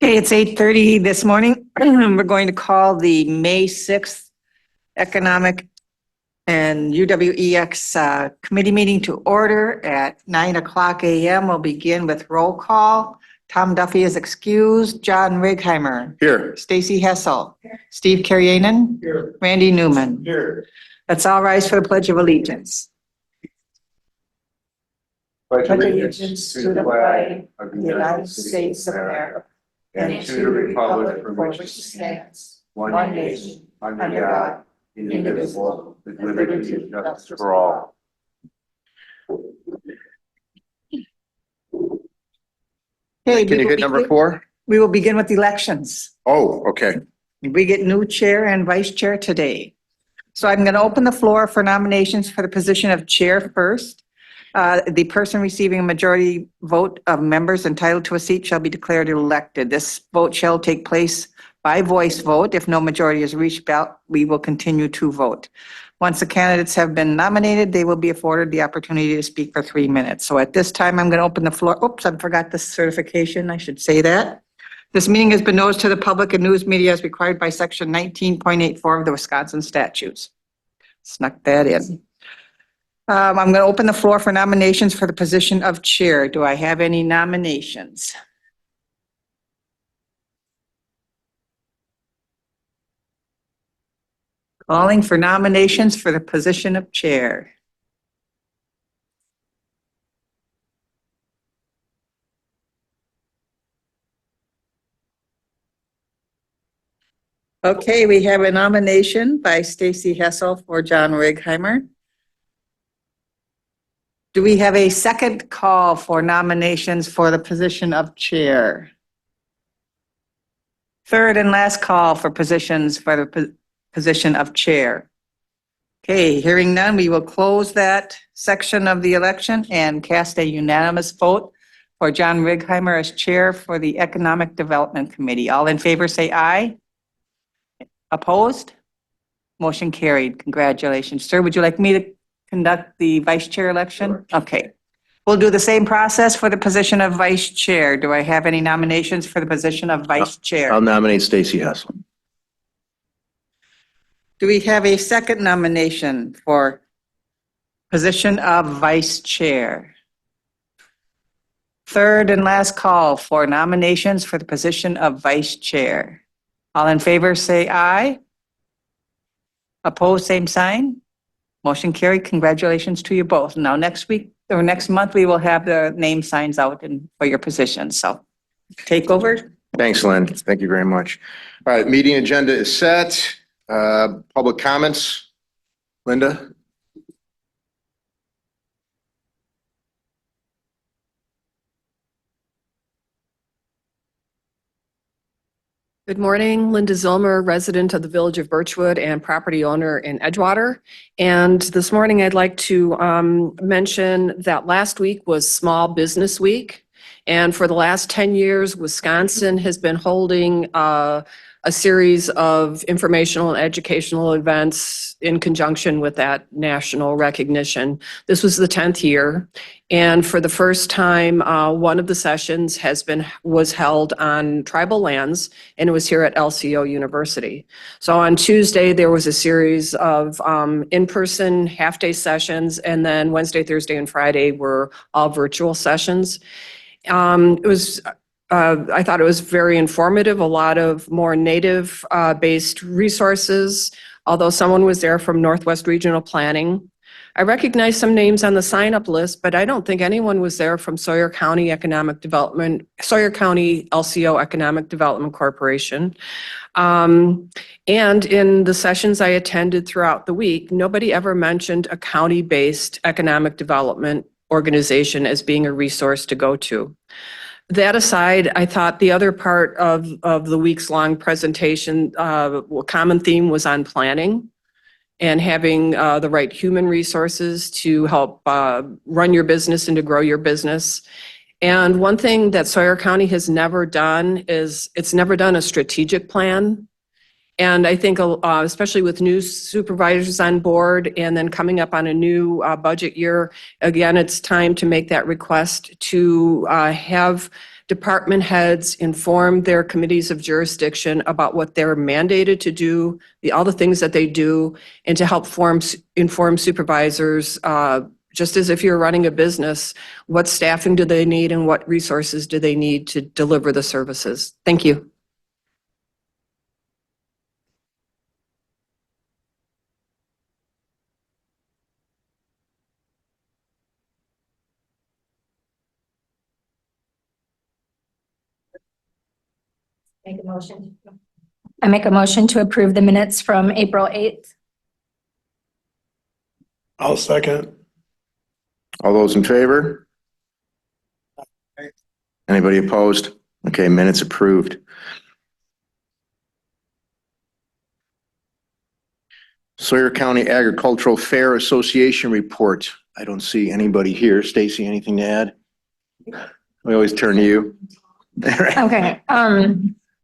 Okay, it's 8:30 this morning. We're going to call the May 6th Economic and UWEX Committee meeting to order at 9 a.m. We'll begin with roll call. Tom Duffy is excused. John Righeimer. Here. Stacy Hessel. Steve Karyanen. Here. Randy Newman. Here. Let's all rise for the Pledge of Allegiance. Pledge allegiance to the flag of the United States of America and to the republic for which it stands, one nation, under God, indivisible, with liberty and justice for all. Okay, Can you hit number 4? We will begin with elections. Oh, okay. We get new chair and vice chair today. So I'm going to open the floor for nominations for the position of chair first. The person receiving a majority vote of members entitled to a seat shall be declared elected. This vote shall take place by voice vote. If no majority is reached, we will continue to vote. Once the candidates have been nominated, they will be afforded the opportunity to speak for 3 minutes. So at this time, I'm going to open the floor. Oops, I forgot the certification. I should say that. This meeting has been noticed to the public and news media as required by section 19.84 of the Wisconsin statutes. Snuck that in. I'm going to open the floor for nominations for the position of chair. Do I have any nominations? Calling for nominations for the position of chair. Okay, we have a nomination by Stacy Hessel for John Righeimer. Do we have a second call for nominations for the position of chair? Third and last call for positions for the position of chair. Okay, hearing none, we will close that section of the election and cast a unanimous vote for John Righeimer as chair for the Economic Development Committee. All in favor say aye. Opposed? Motion carried. Congratulations. Sir, would you like me to conduct the vice chair election? Sure. Okay. We'll do the same process for the position of vice chair. Do I have any nominations for the position of vice chair? I'll nominate Stacy Hessel. Do we have a second nomination for position of vice chair? Third and last call for nominations for the position of vice chair. All in favor say aye. Opposed, same sign. Motion carried. Congratulations to you both. Now next week or next month, we will have the name signs out for your positions. So take over. Thanks, Lynn. Thank you very much. All right, meeting agenda is set. Public comments. Linda? Good morning, Linda Zilmer, resident of the Village of Birchwood and property owner in Edgewater. And this morning I'd like to mention that last week was Small Business Week. And for the last 10 years, Wisconsin has been holding a series of informational and educational events in conjunction with that national recognition. This was the 10th year. And for the first time, one of the sessions was held on tribal lands, and it was here at LCO University. So on Tuesday, there was a series of in-person half-day sessions, and then Wednesday, Thursday, and Friday were all virtual sessions. I thought it was very informative, a lot of more native-based resources, although someone was there from Northwest Regional Planning. I recognize some names on the sign-up list, but I don't think anyone was there from Sawyer County LCO Economic Development Corporation. And in the sessions I attended throughout the week, nobody ever mentioned a county-based economic development organization as being a resource to go to. That aside, I thought the other part of the week's long presentation, a common theme was on planning and having the right human resources to help run your business and to grow your business. And one thing that Sawyer County has never done is it's never done a strategic plan. And I think, especially with new supervisors on board and then coming up on a new budget year, again, it's time to make that request to have department heads inform their committees of jurisdiction about what they're mandated to do, all the things that they do, and to help inform supervisors, just as if you're running a business, what staffing do they need and what resources do they need to deliver the services. Thank you. Make a motion. I make a motion to approve the minutes from April 8th. I'll second. All those in favor? Anybody opposed? Okay, minutes approved. Sawyer County Agricultural Fair Association report. I don't see anybody here. Stacy, anything to add? We always turn to you. Okay.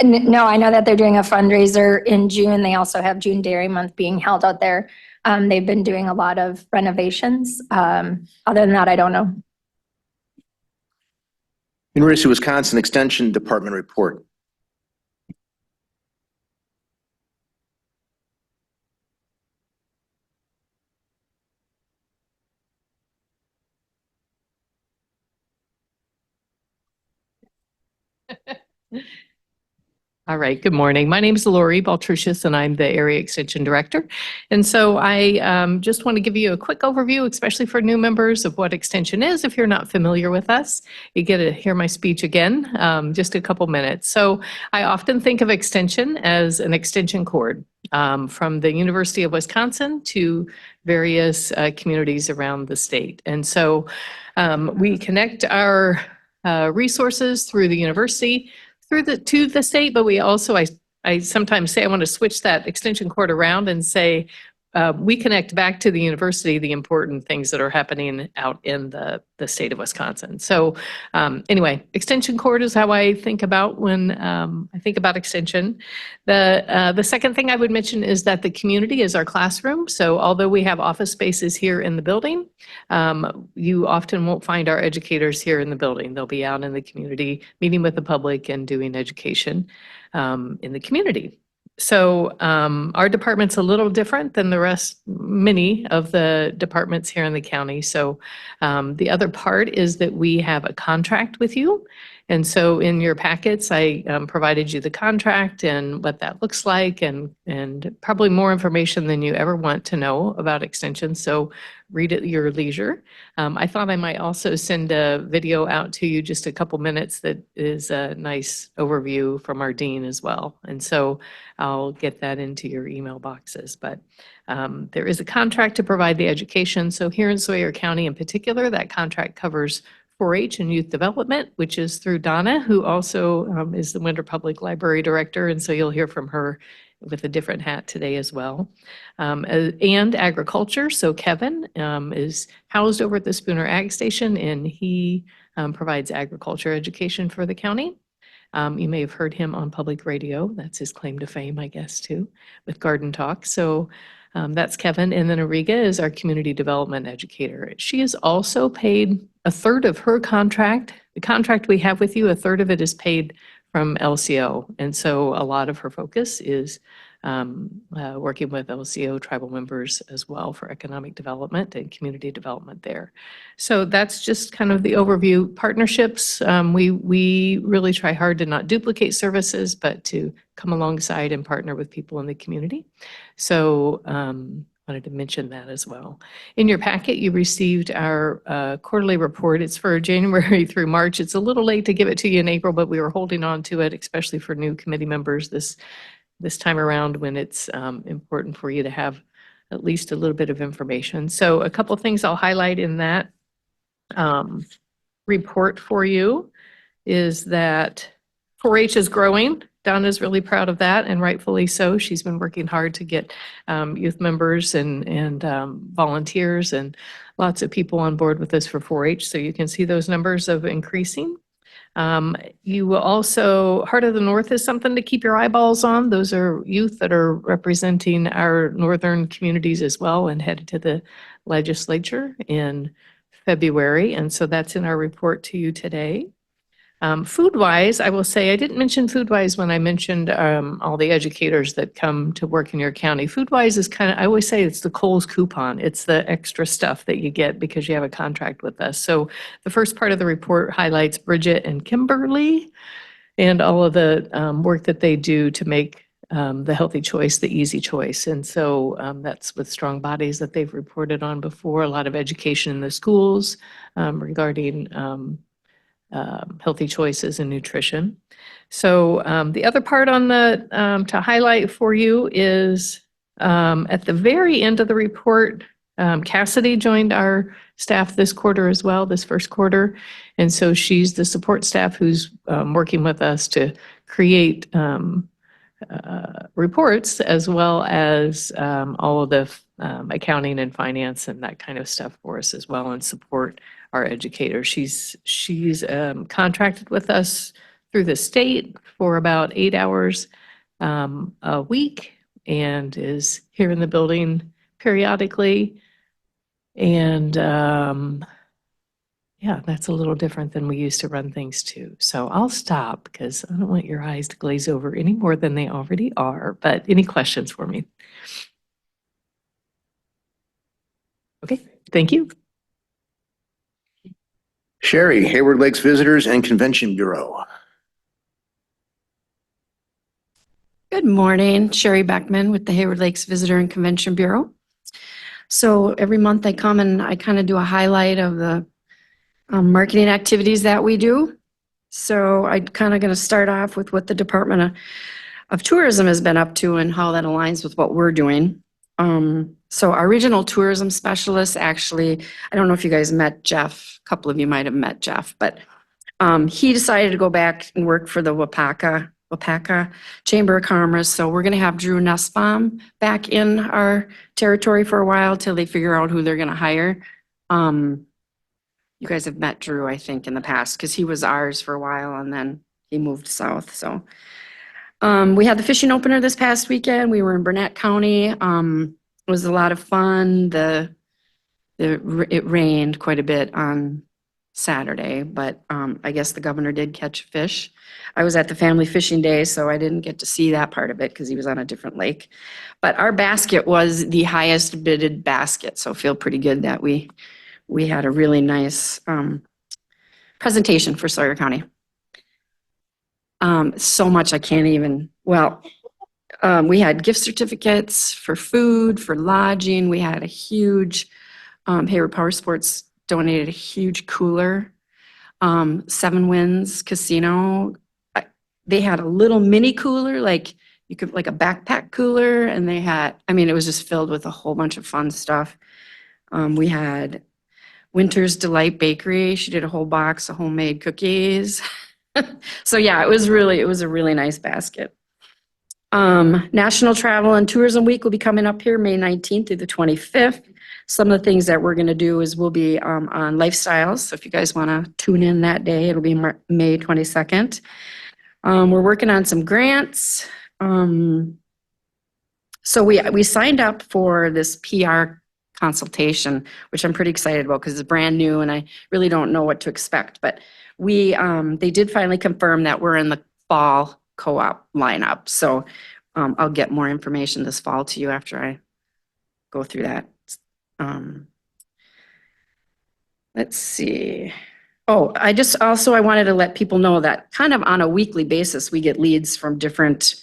No, I know that they're doing a fundraiser in June. They also have June Dairy Month being held out there. They've been doing a lot of renovations. Other than that, I don't know. University of Wisconsin Extension Department report. All right, good morning. My name is Lori Baltrushis, and I'm the Area Extension Director. And so I just want to give you a quick overview, especially for new members, of what Extension is. If you're not familiar with us, you get to hear my speech again, just a couple minutes. So I often think of Extension as an extension cord from the University of Wisconsin to various communities around the state. And so we connect our resources through the university to the state, but we also, I sometimes say I want to switch that extension cord around and say we connect back to the university the important things that are happening out in the state of Wisconsin. So anyway, extension cord is how I think about when I think about extension. The second thing I would mention is that the community is our classroom. So although we have office spaces here in the building, you often won't find our educators here in the building. They'll be out in the community, meeting with the public and doing education in the community. So our department's a little different than many of the departments here in the county. So the other part is that we have a contract with you. And so in your packets, I provided you the contract and what that looks like, and probably more information than you ever want to know about Extension. So read at your leisure. I thought I might also send a video out to you, just a couple minutes, that is a nice overview from our dean as well. And so I'll get that into your email boxes. But there is a contract to provide the education. So here in Sawyer County in particular, that contract covers 4-H and youth development, which is through Donna, who also is the Winter Public Library Director. And so you'll hear from her with a different hat today as well. And agriculture. So Kevin is housed over at the Spooner Ag Station, and he provides agriculture education for the county. You may have heard him on public radio. That's his claim to fame, I guess, too, with Garden Talk. So that's Kevin. And then Ariga is our community development educator. She is also paid a third of her contract. The contract we have with you, a third of it is paid from LCO. And so a lot of her focus is working with LCO tribal members as well for economic development and community development there. So that's just kind of the overview. Partnerships, we really try hard to not duplicate services, but to come alongside and partner with people in the community. So wanted to mention that as well. In your packet, you received our quarterly report. It's for January through March. It's a little late to give it to you in April, but we were holding on to it, especially for new committee members this time around, when it's important for you to have at least a little bit of information. So a couple of things I'll highlight in that report for you is that 4-H is growing. Donna's really proud of that, and rightfully so. She's been working hard to get youth members and volunteers and lots of people on board with us for 4-H. So you can see those numbers of increasing. You will also, Heart of the North is something to keep your eyeballs on. Those are youth that are representing our northern communities as well and headed to the legislature in February. And so that's in our report to you today. Food-wise, I will say, I didn't mention food-wise when I mentioned all the educators that come to work in your county. Food-wise is kind of, I always say it's the Kohl's coupon. It's the extra stuff that you get because you have a contract with us. So the first part of the report highlights Bridget and Kimberly and all of the work that they do to make the healthy choice the easy choice. And so that's with Strong Bodies that they've reported on before, a lot of education in the schools regarding healthy choices and nutrition. So the other part on the to highlight for you is at the very end of the report, Cassidy joined our staff this quarter as well, this first quarter. And so she's the support staff who's working with us to create reports as well as all of the accounting and finance and that kind of stuff for us as well and support our educators. She's contracted with us through the state for about 8 hours a week and is here in the building periodically. And yeah, that's a little different than we used to run things to. So I'll stop because I don't want your eyes to glaze over any more than they already are. But any questions for me? Okay, thank you. Sherry, Hayward Lakes Visitors and Convention Bureau. Good morning, Sherry Beckman with the Hayward Lakes Visitor and Convention Bureau. So every month I come and I kind of do a highlight of the marketing activities that we do. So I'm kind of going to start off with what the Department of Tourism has been up to and how that aligns with what we're doing. So our regional tourism specialist, actually, I don't know if you guys met Jeff. A couple of you might have met Jeff, but he decided to go back and work for the Wapaka Chamber of Commerce. So we're going to have Drew Nussbaum back in our territory for a while till they figure out who they're going to hire. You guys have met Drew, I think, in the past because he was ours for a while and then he moved south. So we had the fishing opener this past weekend. We were in Burnett County. It was a lot of fun. It rained quite a bit on Saturday, but I guess the governor did catch fish. I was at the family fishing day, so I didn't get to see that part of it because he was on a different lake. But our basket was the highest bidded basket, so feel pretty good that we had a really nice presentation for Sawyer County. So much I can't even, we had gift certificates for food, for lodging. We had a huge, Hayward Power Sports donated a huge cooler. Seven Winds Casino, they had a little mini cooler, like you could, like a backpack cooler, and they had, I mean, it was just filled with a whole bunch of fun stuff. We had Winter's Delight Bakery. She did a whole box of homemade cookies. So yeah, it was a really nice basket. National Travel and Tourism Week will be coming up here May 19th through the 25th. Some of the things that we're going to do is we'll be on lifestyles. So if you guys want to tune in that day, it'll be May 22nd. We're working on some grants. So we signed up for this PR consultation, which I'm pretty excited about because it's brand new and I really don't know what to expect. But they did finally confirm that we're in the fall co-op lineup. So I'll get more information this fall to you after I go through that. Let's see. Oh, I wanted to let people know that kind of on a weekly basis, we get leads from different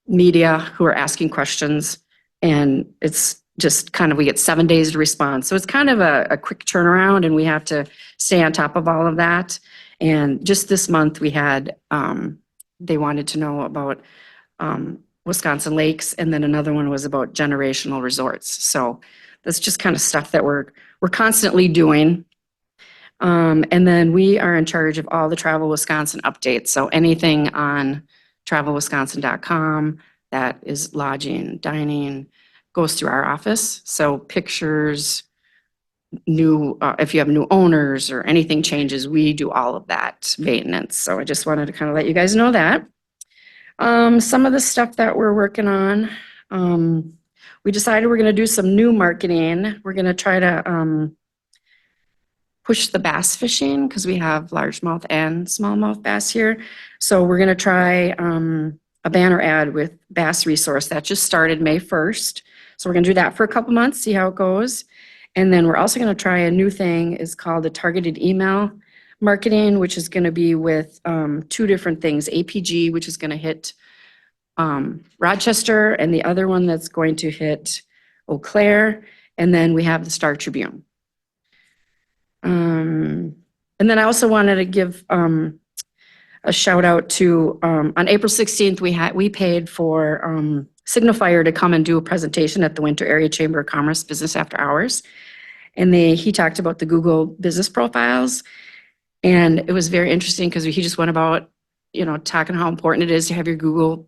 media who are asking questions, and it's just kind of, we get 7 days to respond. So it's kind of a quick turnaround, and we have to stay on top of all of that. And just this month we had, they wanted to know about Wisconsin lakes, and then another one was about generational resorts. So that's just kind of stuff that we're constantly doing. And then we are in charge of all the Travel Wisconsin updates. So anything on travelwisconsin.com that is lodging, dining, goes through our office. So pictures, new, if you have new owners or anything changes, we do all of that maintenance. So I just wanted to kind of let you guys know that. Some of the stuff that we're working on, we decided we're going to do some new marketing. We're going to try to push the bass fishing because we have largemouth and smallmouth bass here. So we're going to try a banner ad with Bass Resource that just started May 1st. So we're going to do that for a couple months, see how it goes. And then we're also going to try a new thing is called the targeted email marketing, which is going to be with two different things, APG, which is going to hit Rochester, and the other one that's going to hit Eau Claire. And then we have the Star Tribune. And then I also wanted to give a shout out to, on April 16th, we paid for Signifier to come and do a presentation at the Winter Area Chamber of Commerce Business After Hours. And he talked about the Google business profiles. And it was very interesting because he just went about, talking how important it is to have your Google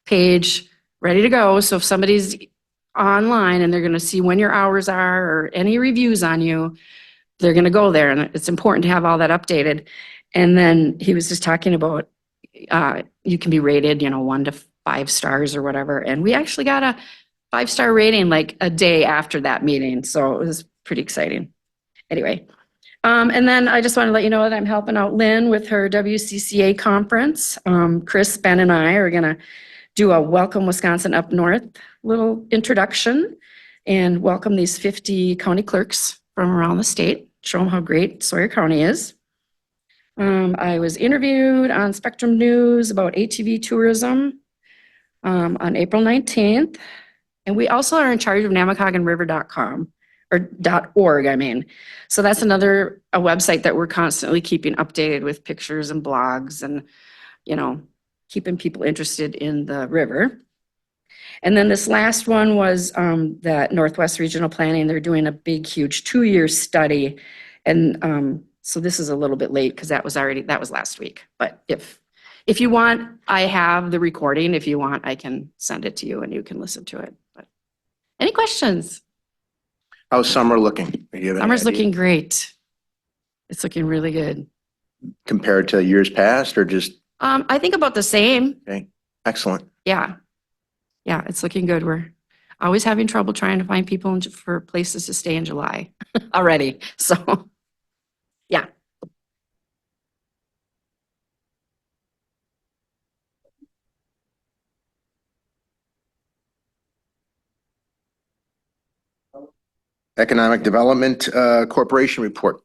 page ready to go. So if somebody's online and they're going to see when your hours are or any reviews on you, they're going to go there, and it's important to have all that updated. And then he was just talking about you can be rated, 1 to 5 stars or whatever. And we actually got a 5-star rating like a day after that meeting. So it was pretty exciting. Anyway, and then I just want to let you know that I'm helping out Lynn with her WCCA conference. Chris, Ben, and I are going to do a Welcome Wisconsin Up North little introduction and welcome these 50 county clerks from around the state, show them how great Sawyer County is. I was interviewed on Spectrum News about ATV tourism on April 19th. And we also are in charge of NamakagonRiver.com or .org, I mean. So that's a website that we're constantly keeping updated with pictures and blogs and, keeping people interested in the river. And then this last one was that Northwest Regional Planning, they're doing a big, huge 2-year study. And so this is a little bit late because that was last week. But if you want, I have the recording. If you want, I can send it to you and you can listen to it. But any questions? How's summer looking? Do you have any Summer's idea? looking great. It's looking really good. Compared to years past or just, I think about the same. okay, excellent. Yeah. Yeah, it's looking good. We're always having trouble trying to find people for places to stay in July already. So, yeah. Economic Development Corporation report.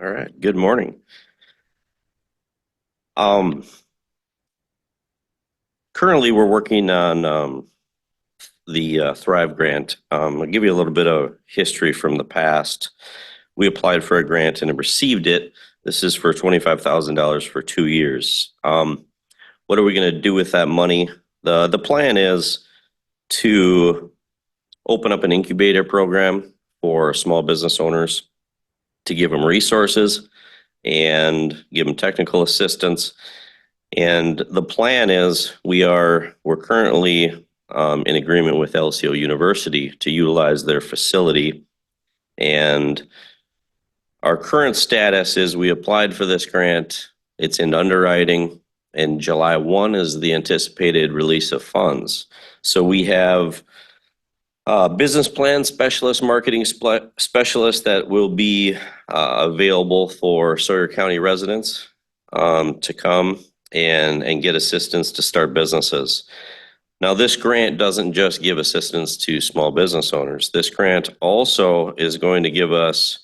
All right, good morning. Currently, we're working on the Thrive grant. I'll give you a little bit of history from the past. We applied for a grant and received it. This is for $25,000 for 2 years. What are we going to do with that money? The plan is to open up an incubator program for small business owners, to give them resources and give them technical assistance. And the plan is we're currently in agreement with LCO University to utilize their facility. And our current status is we applied for this grant. It's in underwriting, and July 1 is the anticipated release of funds. So we have business plan specialist, marketing specialist that will be available for Sawyer County residents to come and get assistance to start businesses. Now, this grant doesn't just give assistance to small business owners. This grant also is going to give us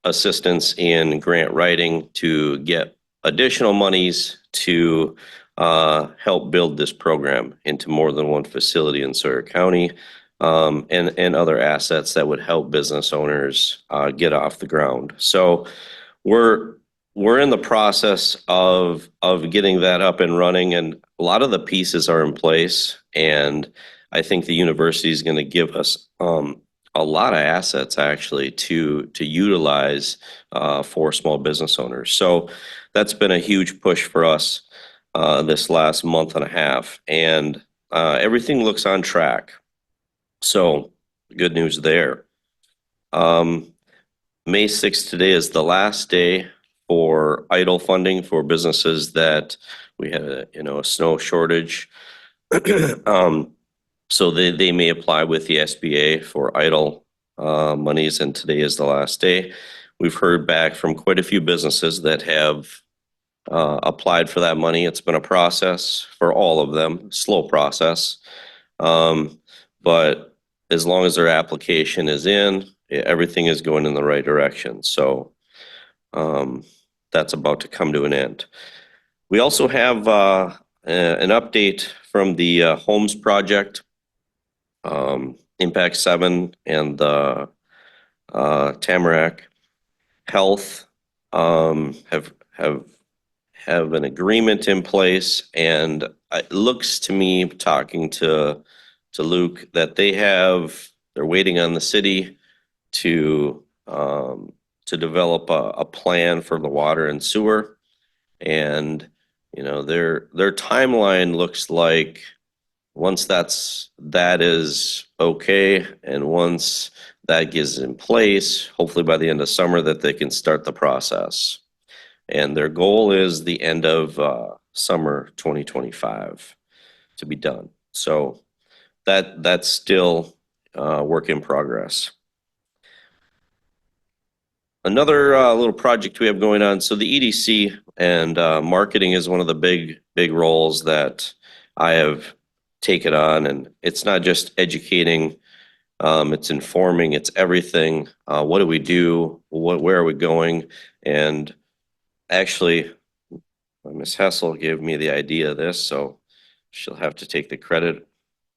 assistance in grant writing to get additional monies to help build this program into more than one facility in Sawyer County, and other assets that would help business owners get off the ground. So we're in the process of getting that up and running, and a lot of the pieces are in place. And I think the university is going to give us a lot of assets actually to utilize for small business owners. So that's been a huge push for us this last month and a half, and everything looks on track. So good news there. May 6th today is the last day for idle funding for businesses that we had a snow shortage. So they may apply with the SBA for idle monies, and today is the last day. We've heard back from quite a few businesses that have applied for that money. It's been a process for all of them, slow process. But as long as their application is in, everything is going in the right direction. So that's about to come to an end. We also have an update from the Homes Project, Impact 7 and the Tamarack Health have an agreement in place, and it looks to me, talking to Luke, that they're waiting on the city to develop a plan for the water and sewer. And their timeline looks like once that is okay, and once that gets in place, hopefully by the end of summer, that they can start the process. And their goal is the end of summer 2025 to be done. So that's still work in progress. Another little project we have going on. So the EDC and marketing is one of the big roles that I have taken on, and it's not just educating, it's informing, it's everything. What do we do? Where are we going? And actually, Ms. Hessel gave me the idea of this, so she'll have to take the credit.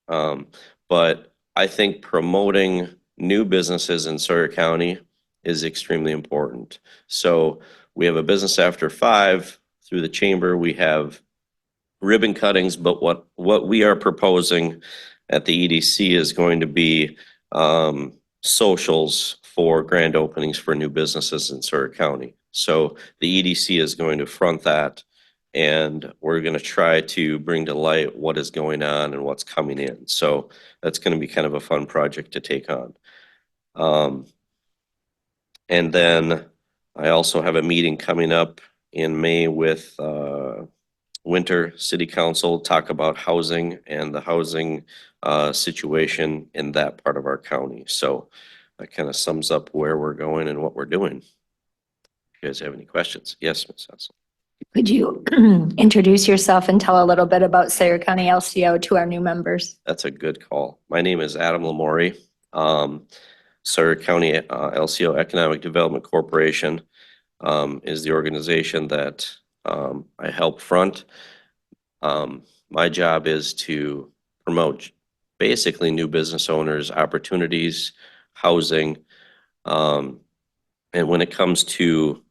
But I think promoting new businesses in Sawyer County is extremely important. So we have a business after 5 through the chamber. We have ribbon cuttings, but what we are proposing at the EDC is going to be socials for grand openings for new businesses in Sawyer County. So the EDC is going to front that, and we're going to try to bring to light what is going on and what's coming in. So that's going to be kind of a fun project to take on. And then I also have a meeting coming up in May with Winter City Council, talk about housing and the housing situation in that part of our county. So that kind of sums up where we're going and what we're doing. If you guys have any questions? Yes, Ms. Hessel. Could you introduce yourself and tell a little bit about Sawyer County LCO to our new members? That's a good call. My name is Adam Lamori. Sawyer County LCO Economic Development Corporation is the organization that I help front. My job is to promote basically new business owners, opportunities, housing. And when it comes to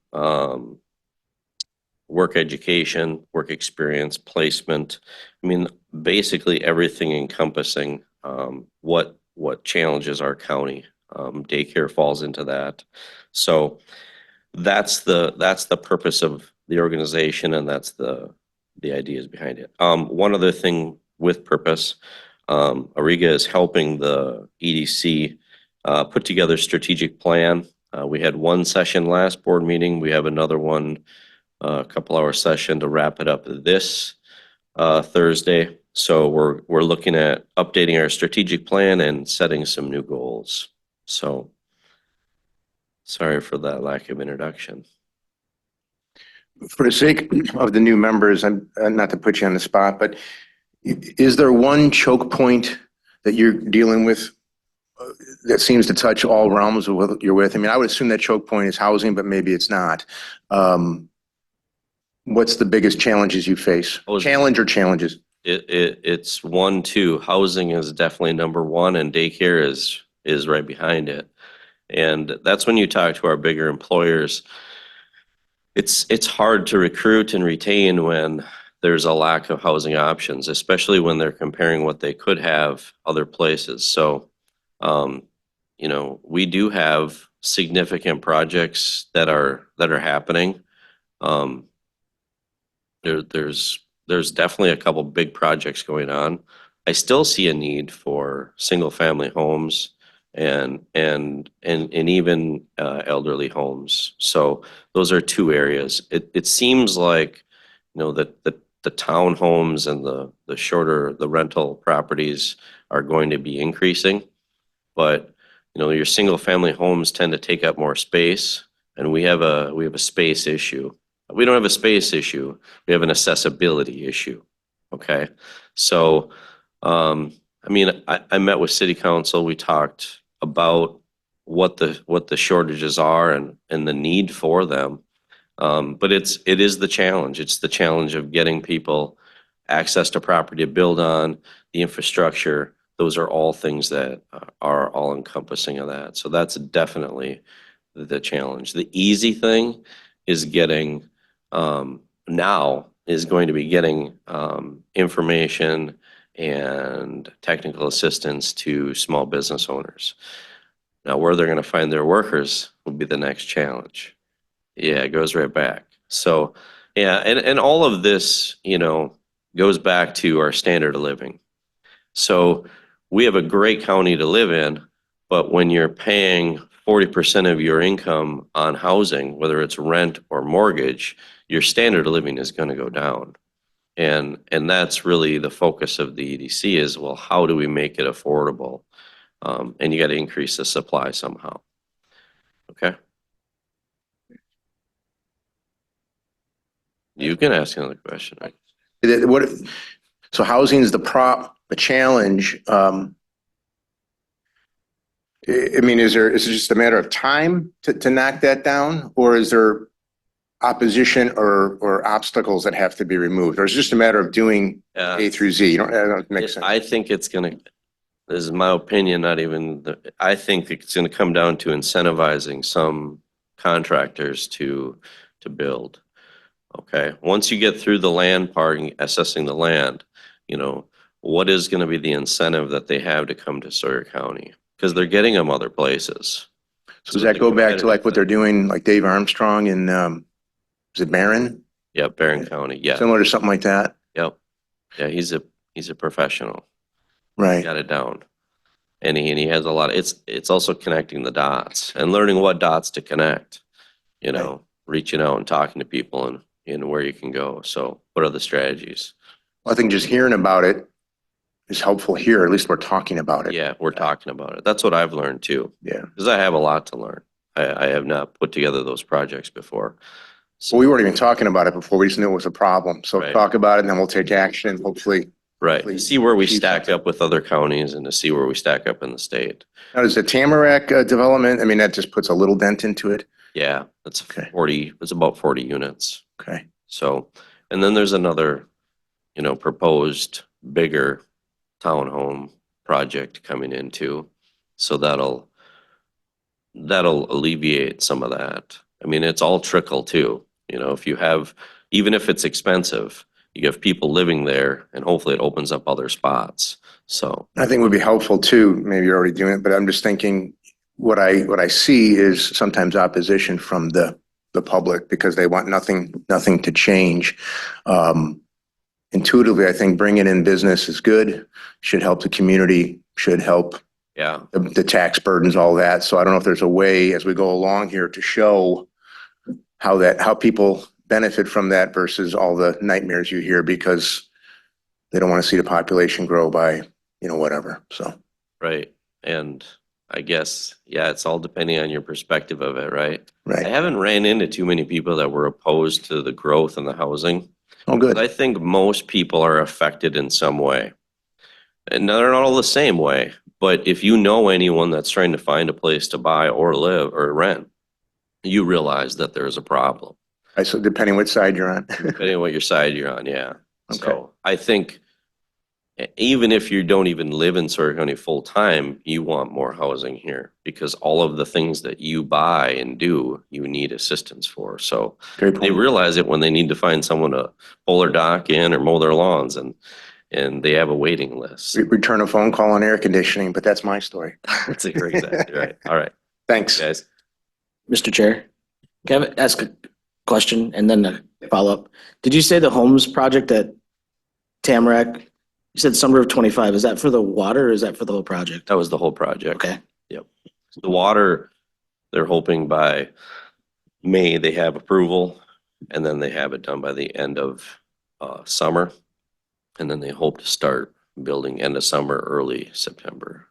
work education, work experience, placement, I mean, basically everything encompassing what challenges our county. Daycare falls into that. So that's the purpose of the organization, and that's the ideas behind it. One other thing with purpose, Ariga is helping the EDC put together a strategic plan. We had one session last board meeting. We have another one, a couple-hour session to wrap it up this Thursday. So we're looking at updating our strategic plan and setting some new goals. So sorry for that lack of introduction. For the sake of the new members, I'm not to put you on the spot, but is there one choke point that you're dealing with that seems to touch all realms of what you're with? I mean, I would assume that choke point is housing, but maybe it's not. What's the biggest challenges you face? Challenge or challenges? It's 1, 2. Housing is definitely number 1, and daycare is right behind it. And that's when you talk to our bigger employers. It's hard to recruit and retain when there's a lack of housing options, especially when they're comparing what they could have other places. So, we do have significant projects that are happening. There's definitely a couple big projects going on. I still see a need for single-family homes and even elderly homes. So those are two areas. It seems like, that the townhomes and the rental properties are going to be increasing. But, your single-family homes tend to take up more space, and we have a space issue. We don't have a space issue. We have an accessibility issue. Okay. So, I met with city council. We talked about what the shortages are and the need for them. But it is the challenge. It's the challenge of getting people access to property to build on, the infrastructure. Those are all things that are all encompassing of that. So that's definitely the challenge. The easy thing is getting, now is going to be getting information and technical assistance to small business owners. Now, where they're going to find their workers will be the next challenge. Yeah, it goes right back. So, yeah, and all of this, goes back to our standard of living. So we have a great county to live in, but when you're paying 40% of your income on housing, whether it's rent or mortgage, your standard of living is going to go down. And that's really the focus of the EDC is, well, how do we make it affordable? And you got to increase the supply somehow. Okay. You can ask another question. So housing is the challenge. Is it just a matter of time to knock that down, or is there opposition or obstacles that have to be removed, or is it just a matter of doing A through Z? You don't make sense. I think it's going to, this is my opinion, I think it's going to come down to incentivizing some contractors to build. Okay. Once you get through the land part and assessing the land, what is going to be the incentive that they have to come to Sawyer County? Because they're getting them other places. So does that go back to like what they're doing, like Dave Armstrong in, is it Barron? Yeah, Barron County. Yeah. Similar to something like that? Yep. Yeah, he's a professional. Right. Got it down. And he has a lot of, it's also connecting the dots and learning what dots to connect, Right. reaching out and talking to people and where you can go. So what are the strategies? Well, I think just hearing about it is helpful here. At least we're talking about it. Yeah, we're talking about it. That's what I've learned too. Yeah. Because I have a lot to learn. I have not put together those projects before. Well, we weren't even talking about it before. We just knew it was a problem. So Right. talk about it and then we'll take action, hopefully. Right. To Please. see where we Achieve stack something. up with other counties and to see where we stack up in the state. Now, does the Tamarack development, that just puts a little dent into it? Yeah, it's Okay. it's about 40 units. Okay. So, and then there's another, proposed bigger townhome project coming in too. So that'll alleviate some of that. It's all trickle too. If you have, even if it's expensive, you have people living there and hopefully it opens up other spots. So, I think would be helpful too. Maybe you're already doing it, but I'm just thinking what I see is sometimes opposition from the public because they want nothing to change. Intuitively, I think bringing in business is good, should help the community, should help yeah, the tax burdens, all that. So I don't know if there's a way as we go along here to show how people benefit from that versus all the nightmares you hear because they don't want to see the population grow by, whatever. So, right. And I guess, yeah, it's all depending on your perspective of it, right? I right. haven't ran into too many people that were opposed to the growth in the housing. Oh, good. I think most people are affected in some way. And they're not all the same way. But if you know anyone that's trying to find a place to buy or live or rent, you realize that there's a problem. Right, so depending which side you're on. Depending on what your side you're on, yeah. Okay. So I think even if you don't even live in Sawyer County full time, you want more housing here because all of the things that you buy and do, you need assistance for. So Great they point. realize it when they need to find someone to pull their dock in or mow their lawns and they have a waiting list. Return a phone call on air conditioning, but that's my story. That's exactly right. All right, Thanks. guys. Mr. Chair, can I ask a question and then a follow-up? Did you say the homes project at Tamarack You said summer of 25. Is that for the water or is that for the whole project? That was the whole project. Okay. The water, they're hoping by May, they have approval, and then they have it done by the end of summer. And then they hope to start building end of summer, early September.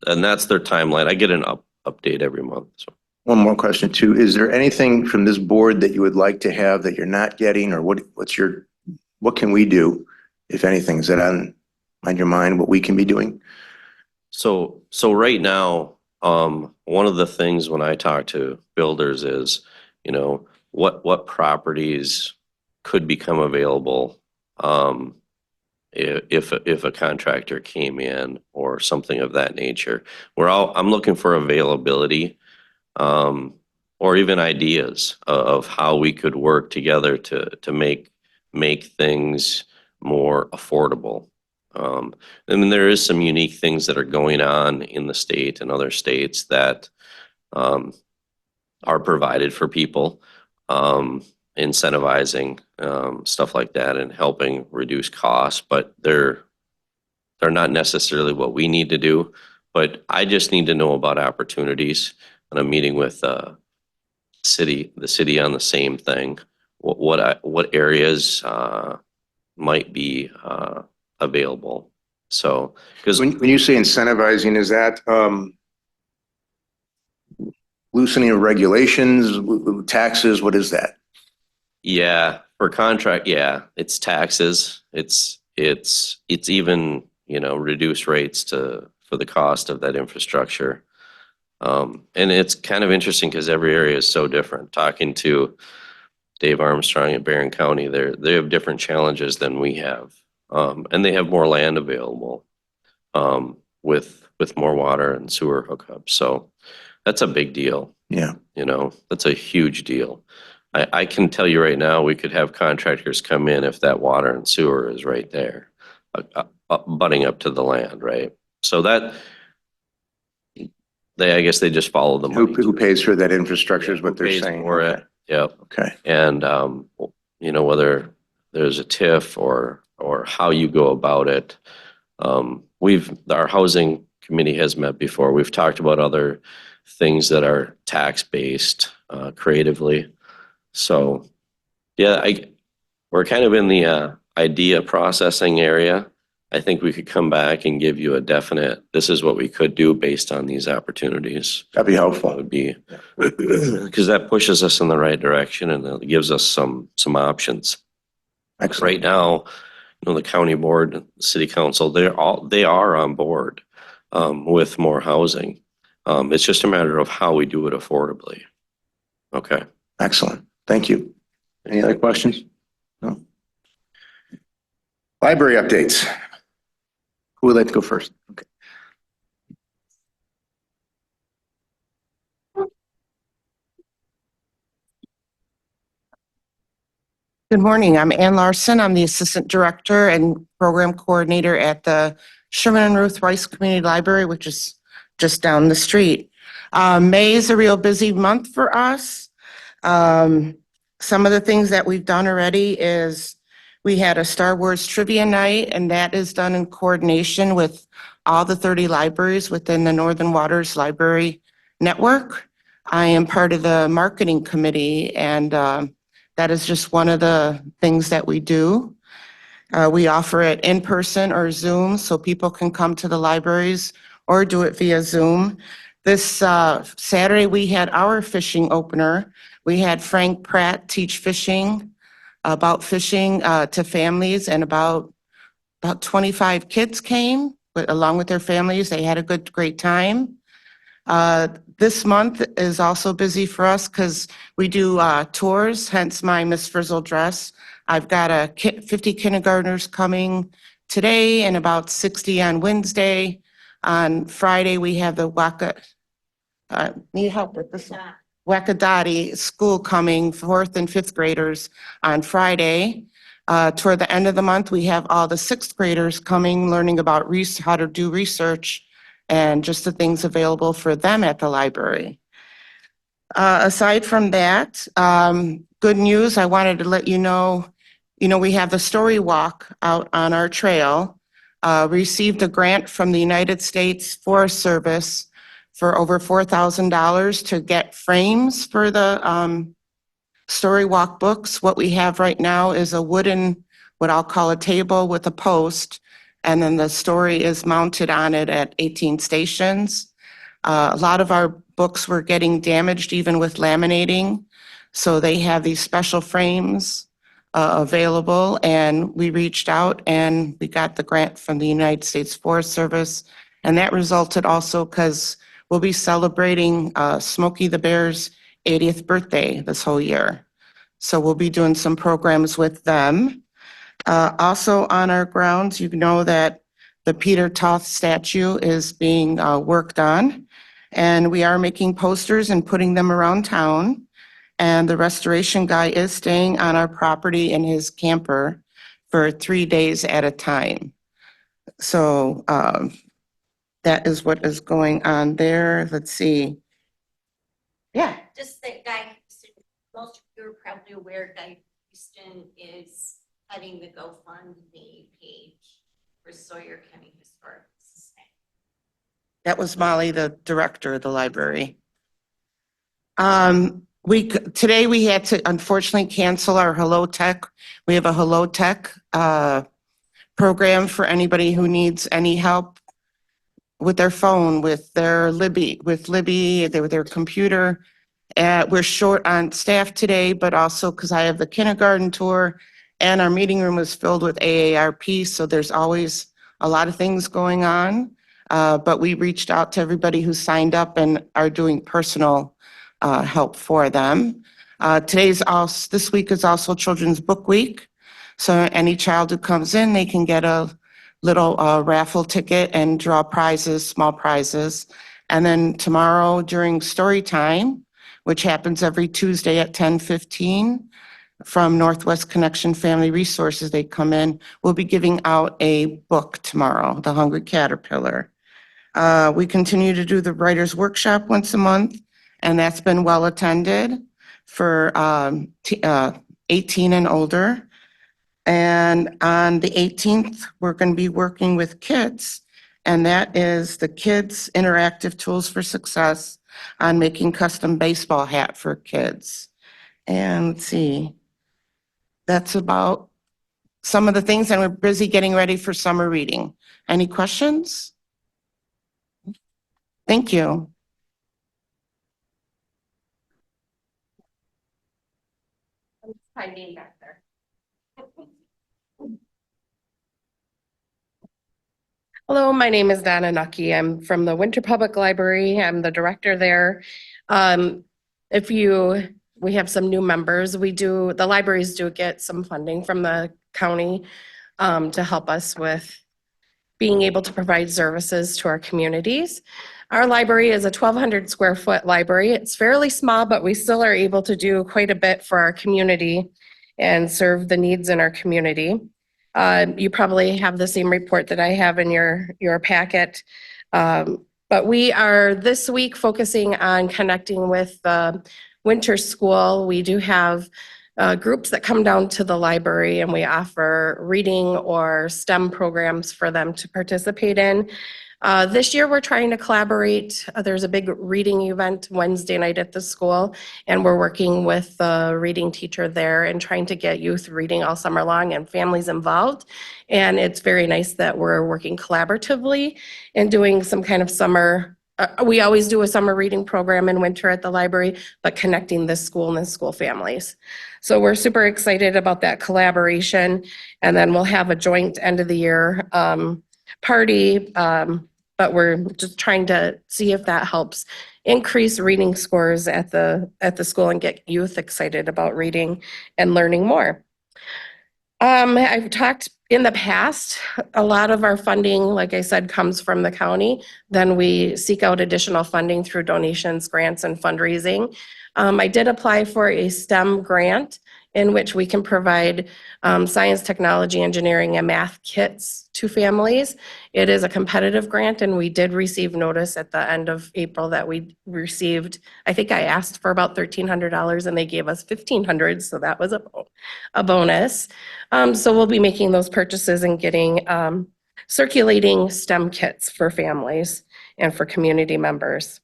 And that's their timeline. I get an update every month, so. One more question too. Is there anything from this board that you would like to have that you're not getting, or what can we do, if anything? Is that on your mind, what we can be doing? So right now, one of the things when I talk to builders is, what properties could become available, if a contractor came in or something of that nature. I'm looking for availability, or even ideas of how we could work together to make things more affordable. There is some unique things that are going on in the state and other states that are provided for people, incentivizing stuff like that and helping reduce costs, but they're not necessarily what we need to do. But I just need to know about opportunities, and I'm meeting with the city on the same thing. What areas might be available. So, because When you say incentivizing, is that loosening of regulations, taxes? What is that? yeah, for contract, yeah, it's taxes. It's even, reduced rates for the cost of that infrastructure. And it's kind of interesting because every area is so different. Talking to Dave Armstrong at Barron County, they have different challenges than we have. And they have more land available, with more water and sewer hookups. So that's a big deal. Yeah. That's a huge deal. I can tell you right now, we could have contractors come in if that water and sewer is right there, butting up to the land, right? So I guess they just follow the money. Who pays for that infrastructure is what Who they're pays saying. for it? Yep. Okay. And, whether there's a TIF or how you go about it. Our housing committee has met before. We've talked about other things that are tax-based, creatively. So, yeah, we're kind of in the idea processing area. I think we could come back and give you a definite, this is what we could do based on these opportunities. That'd be That helpful. would be, because that pushes us in the right direction and it gives us some options. Excellent. Right now, the county board, city council, they are on board with more housing. It's just a matter of how we do it affordably. Okay. Excellent. Thank you. Any other questions? No? Library updates. Who would like to go first? Okay. Good morning. I'm Ann Larson. I'm the Assistant Director and Program Coordinator at the Sherman and Ruth Rice Community Library, which is just down the street. May is a real busy month for us. Some of the things that we've done already is we had a Star Wars trivia night, and that is done in coordination with all the 30 libraries within the Northern Waters Library Network. I am part of the marketing committee, and that is just one of the things that we do. We offer it in person or Zoom, so people can come to the libraries or do it via Zoom. This Saturday, we had our fishing opener. We had Frank Pratt teach fishing, about fishing to families, and about 25 kids came along with their families. They had a great time. This month is also busy for us because we do tours, hence my Miss Frizzle dress. I've got 50 kindergartners coming today and about 60 on Wednesday. On Friday, we have the need help with this one? Wakadati school coming, 4th and 5th graders on Friday. Toward the end of the month, we have all the 6th graders coming, learning about how to do research and just the things available for them at the library. Aside from that, good news, I wanted to let you know, we have the story walk out on our trail. received a grant from the United States Forest Service for over $4,000 to get frames for the Story Walk books. What we have right now is a wooden, what I'll call a table with a post, and then the story is mounted on it at 18 stations. A lot of our books were getting damaged even with laminating, so they have these special frames available, and we reached out and we got the grant from the United States Forest Service. And that resulted also because we'll be celebrating Smokey the Bear's 80th birthday this whole year. So we'll be doing some programs with them. Also on our grounds, you know that the Peter Toth statue is being worked on, and we are making posters and putting them around town. And the restoration guy is staying on our property in his camper for 3 days at a time. So that is what is going on there. Let's see. Yeah. Just that Guy, most of you are probably aware Guy Houston is heading the GoFundMe page for Sawyer County Historic Society. That was Molly, the director of the library. Today we had to unfortunately cancel our Hello Tech. We have a Hello Tech program for anybody who needs any help with their phone, with their Libby, with their computer. We're short on staff today, but also because I have the kindergarten tour and our meeting room is filled with AARP, so there's always a lot of things going on. But we reached out to everybody who signed up and are doing personal help for them. This week is also Children's Book Week. So any child who comes in, they can get a little raffle ticket and draw prizes, small prizes. And then tomorrow during story time, which happens every Tuesday at 10:15 from Northwest Connection Family Resources, they come in. We'll be giving out a book tomorrow, The Hungry Caterpillar. We continue to do the Writers Workshop once a month, and that's been well attended for 18 and older. And on the 18th, we're going to be working with kids, and that is the Kids Interactive Tools for Success on making custom baseball hat for kids. And let's see, that's about some of the things, and we're busy getting ready for summer reading. Any questions? Thank you. Hiding back there. Hello, my name is Donna Nucky. I'm from the Winter Public Library. I'm the director there. We have some new members. The libraries do get some funding from the county to help us with being able to provide services to our communities. Our library is a 1,200 square foot library. It's fairly small, but we still are able to do quite a bit for our community and serve the needs in our community. You probably have the same report that I have in your packet. But we are this week focusing on connecting with the winter school. We do have groups that come down to the library and we offer reading or STEM programs for them to participate in. This year, we're trying to collaborate. There's a big reading event Wednesday night at the school, and we're working with the reading teacher there and trying to get youth reading all summer long and families involved. And it's very nice that we're working collaboratively and doing some kind of summer. We always do a summer reading program in winter at the library, but connecting this school and the school families. So we're super excited about that collaboration. And then we'll have a joint end of the year party, but we're just trying to see if that helps increase reading scores at the school and get youth excited about reading and learning more. I've talked in the past, a lot of our funding, like I said, comes from the county. Then we seek out additional funding through donations, grants, and fundraising. I did apply for a STEM grant in which we can provide science, technology, engineering, and math kits to families. It is a competitive grant, and we did receive notice at the end of April that we received, I think I asked for about $1,300 and they gave us $1,500, so that was a bonus. So we'll be making those purchases and getting circulating STEM kits for families and for community members.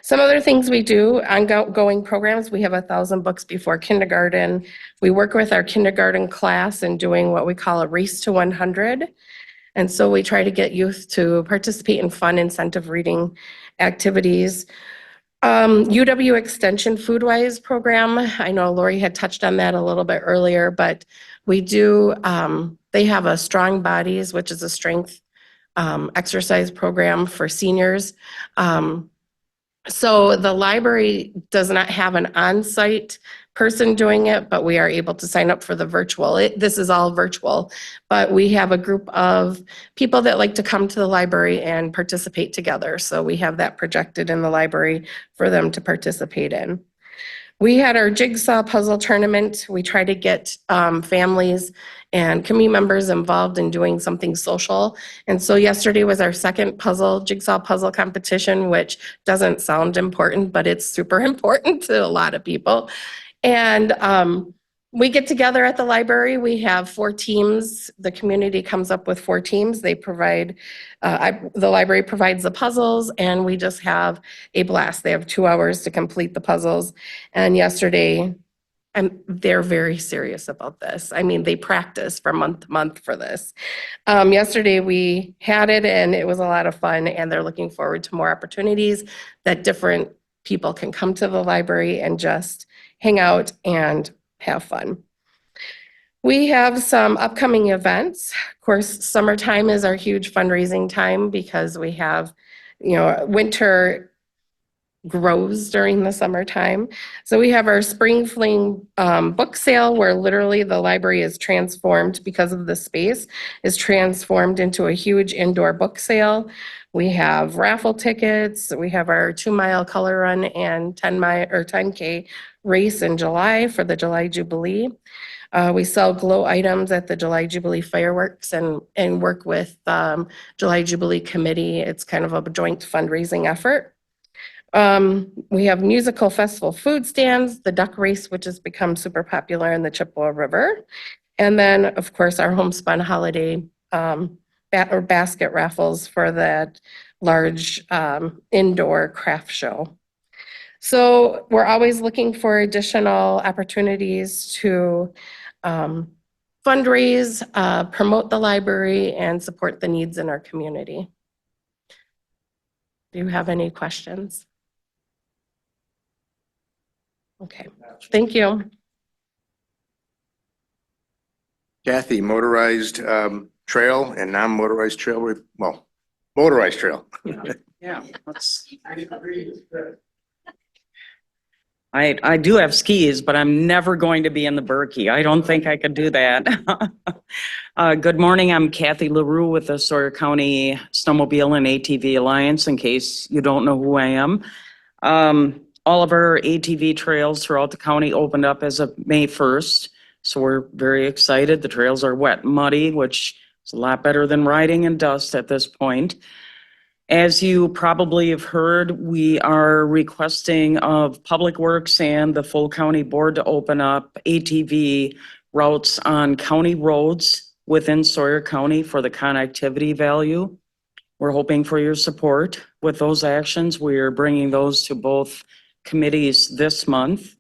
Some other things we do, ongoing programs, we have 1,000 books before kindergarten. We work with our kindergarten class in doing what we call a race to 100. And so we try to get youth to participate in fun incentive reading activities. UW Extension Foodwise program, I know Lori had touched on that a little bit earlier, but we do, they have a Strong Bodies, which is a strength exercise program for seniors. So the library does not have an on-site person doing it, but we are able to sign up for the virtual. This is all virtual, but we have a group of people that like to come to the library and participate together. So we have that projected in the library for them to participate in. We had our jigsaw puzzle tournament. We try to get families and community members involved in doing something social. And so yesterday was our second jigsaw puzzle competition, which doesn't sound important, but it's super important to a lot of people. And we get together at the library. We have 4 teams. The community comes up with 4 teams. They provide, the library provides the puzzles, and we just have a blast. They have 2 hours to complete the puzzles. And yesterday, they're very serious about this. I mean, they practice from month to month for this. Yesterday, we had it, and it was a lot of fun, and they're looking forward to more opportunities that different people can come to the library and just hang out and have fun. We have some upcoming events. Of course, summertime is our huge fundraising time because we have, winter grows during the summertime. So we have our Spring Fling book sale, where literally the library is transformed because of the space, is transformed into a huge indoor book sale. We have raffle tickets. We have our 2-mile color run and 10K race in July for the July Jubilee. We sell glow items at the July Jubilee fireworks and work with July Jubilee Committee. It's kind of a joint fundraising effort. We have musical festival food stands, the duck race, which has become super popular in the Chippewa River. And then, of course, our homespun holiday basket raffles for that large indoor craft show. So we're always looking for additional opportunities to fundraise, promote the library, and support the needs in our community. Do you have any questions? Okay, thank you. Kathy, motorized trail and non-motorized trail, motorized trail. Yeah, I do have skis, but I'm never going to be in the Berkey. I don't think I could do that. Good morning, I'm Kathy LaRue with the Sawyer County Snowmobile and ATV Alliance, in case you don't know who I am. All of our ATV trails throughout the county opened up as of May 1st. So we're very excited. The trails are wet and muddy, which is a lot better than riding in dust at this point. As you probably have heard, we are requesting of Public Works and the full county board to open up ATV routes on county roads within Sawyer County for the connectivity value. We're hoping for your support with those actions. We're bringing those to both committees this month.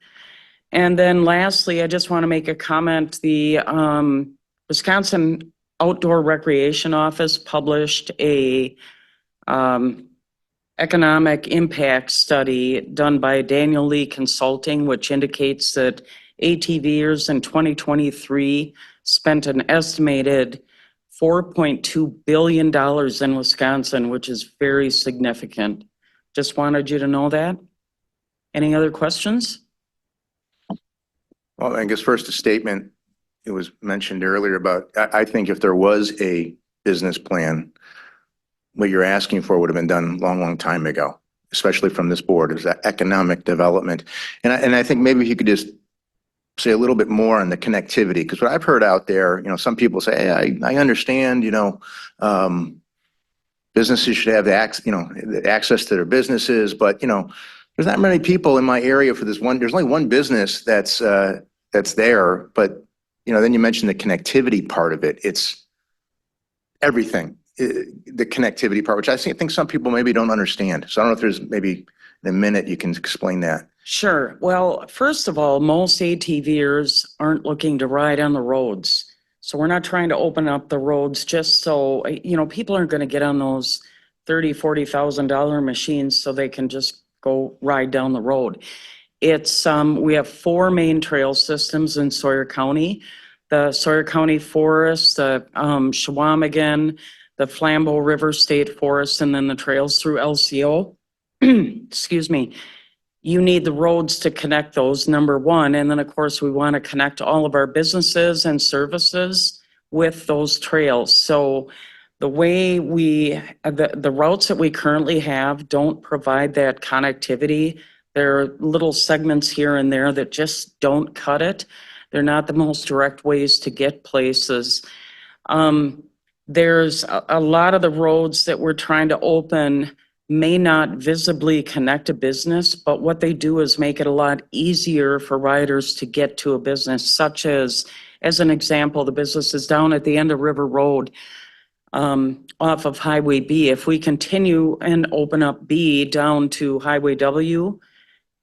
And then lastly, I just want to make a comment. The Wisconsin Outdoor Recreation Office published a economic impact study done by Daniel Lee Consulting, which indicates that ATVers in 2023 spent an estimated $4.2 billion in Wisconsin, which is very significant. Just wanted you to know that. Any other questions? Well, I guess first a statement, it was mentioned earlier about, I think if there was a business plan, what you're asking for would have been done long, long time ago, especially from this board, is that economic development. And I think maybe if you could just say a little bit more on the connectivity, because what I've heard out there, some people say, hey, I understand, businesses should have the access to their businesses, but, there's not many people in my area for this one. There's only one business that's there, but then you mentioned the connectivity part of it. It's everything, the connectivity part, which I think some people maybe don't understand. So I don't know if there's maybe in a minute you can explain that. Sure. Well, first of all, most ATVers aren't looking to ride on the roads. So we're not trying to open up the roads just so, people aren't going to get on those $30,000-$40,000 machines so they can just go ride down the road. We have 4 main trail systems in Sawyer County. The Sawyer County Forest, the Chequamegon, the Flambeau River State Forest, and then the trails through LCO. Excuse me. You need the roads to connect those, number one. And then, of course, we want to connect all of our businesses and services with those trails. So the way the routes that we currently have don't provide that connectivity. There are little segments here and there that just don't cut it. They're not the most direct ways to get places. There's a lot of the roads that we're trying to open may not visibly connect a business, but what they do is make it a lot easier for riders to get to a business, such as an example, the business is down at the end of River Road, off of Highway B. If we continue and open up B down to Highway W,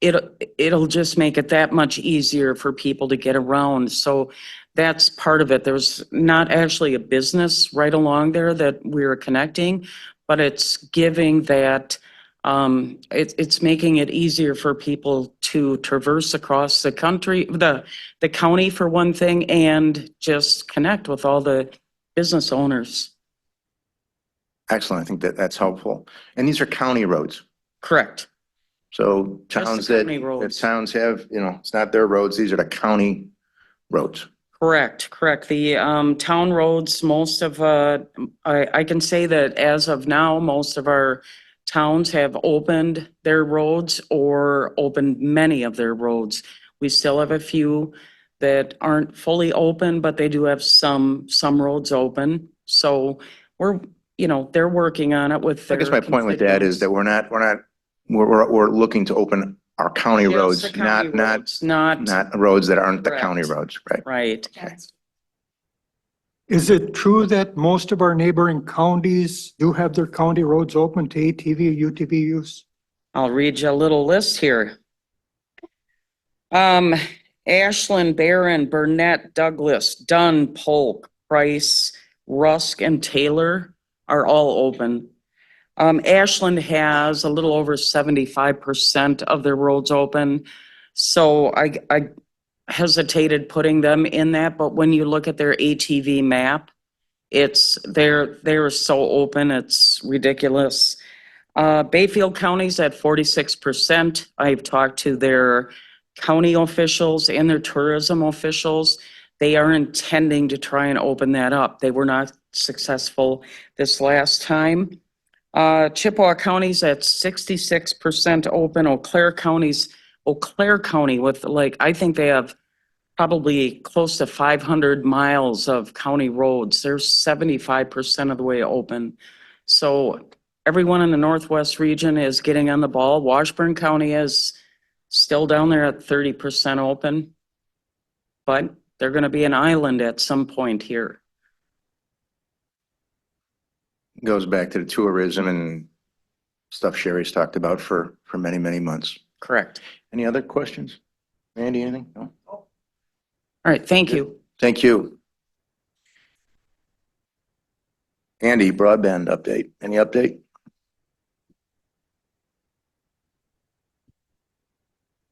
it'll just make it that much easier for people to get around. So that's part of it. There's not actually a business right along there that we're connecting, but it's giving that, it's making it easier for people to traverse across the country, the county for one thing, and just connect with all the business owners. Excellent. I think that's helpful. And these are county roads. Correct. So Just the towns that county roads. towns have, it's not their roads. These are the county roads. Correct. The town roads, most of, I can say that as of now, most of our towns have opened their roads or opened many of their roads. We still have a few that aren't fully open, but they do have some roads open. So they're working on it with I their guess my point with that is that we're looking to open our county Just roads, the county not roads, not roads that aren't the Correct. county roads, right? right. Is it true that most of our neighboring counties do have their county roads open to ATV, UTV use? I'll read you a little list here. Ashland, Barron, Burnett, Douglas, Dunn, Polk, Price, Rusk, and Taylor are all open. Ashland has a little over 75% of their roads open. So I hesitated putting them in that, but when you look at their ATV map, they're so open, it's ridiculous. Bayfield County's at 46%. I've talked to their county officials and their tourism officials. They are intending to try and open that up. They were not successful this last time. Chippewa County's at 66% open. Eau Claire County with I think they have probably close to 500 miles of county roads. They're 75% of the way open. So everyone in the Northwest region is getting on the ball. Washburn County is still down there at 30% open, but they're going to be an island at some point here. Goes back to the tourism and stuff Sherry's talked about for many, many months. Correct. Any other questions? Randy, anything? No? All right, thank you. Thank you. Andy, broadband update. Any update?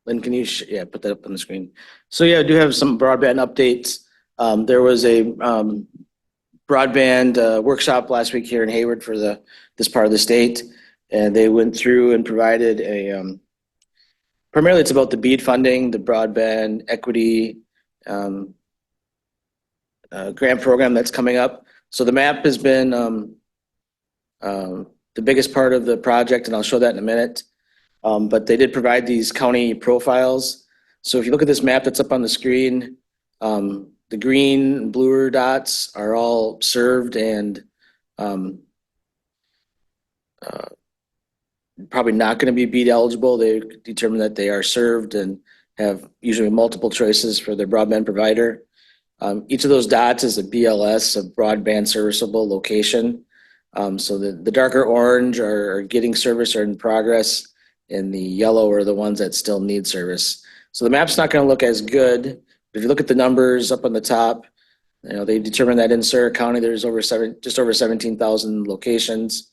Lynn, can you, put that up on the screen? So I do have some broadband updates. There was a broadband workshop last week here in Hayward for this part of the state. And they went through and provided primarily it's about the BEAD funding, the broadband equity grant program that's coming up. So the map has been the biggest part of the project, and I'll show that in a minute. But they did provide these county profiles. So if you look at this map that's up on the screen, the green and bluer dots are all served and probably not going to be BEAD eligible. They determined that they are served and have usually multiple choices for their broadband provider. Each of those dots is a BLS, a broadband serviceable location. So the darker orange are getting service or in progress, and the yellow are the ones that still need service. So the map's not going to look as good. If you look at the numbers up on the top, they determined that in Sawyer County, there's just over 17,000 locations.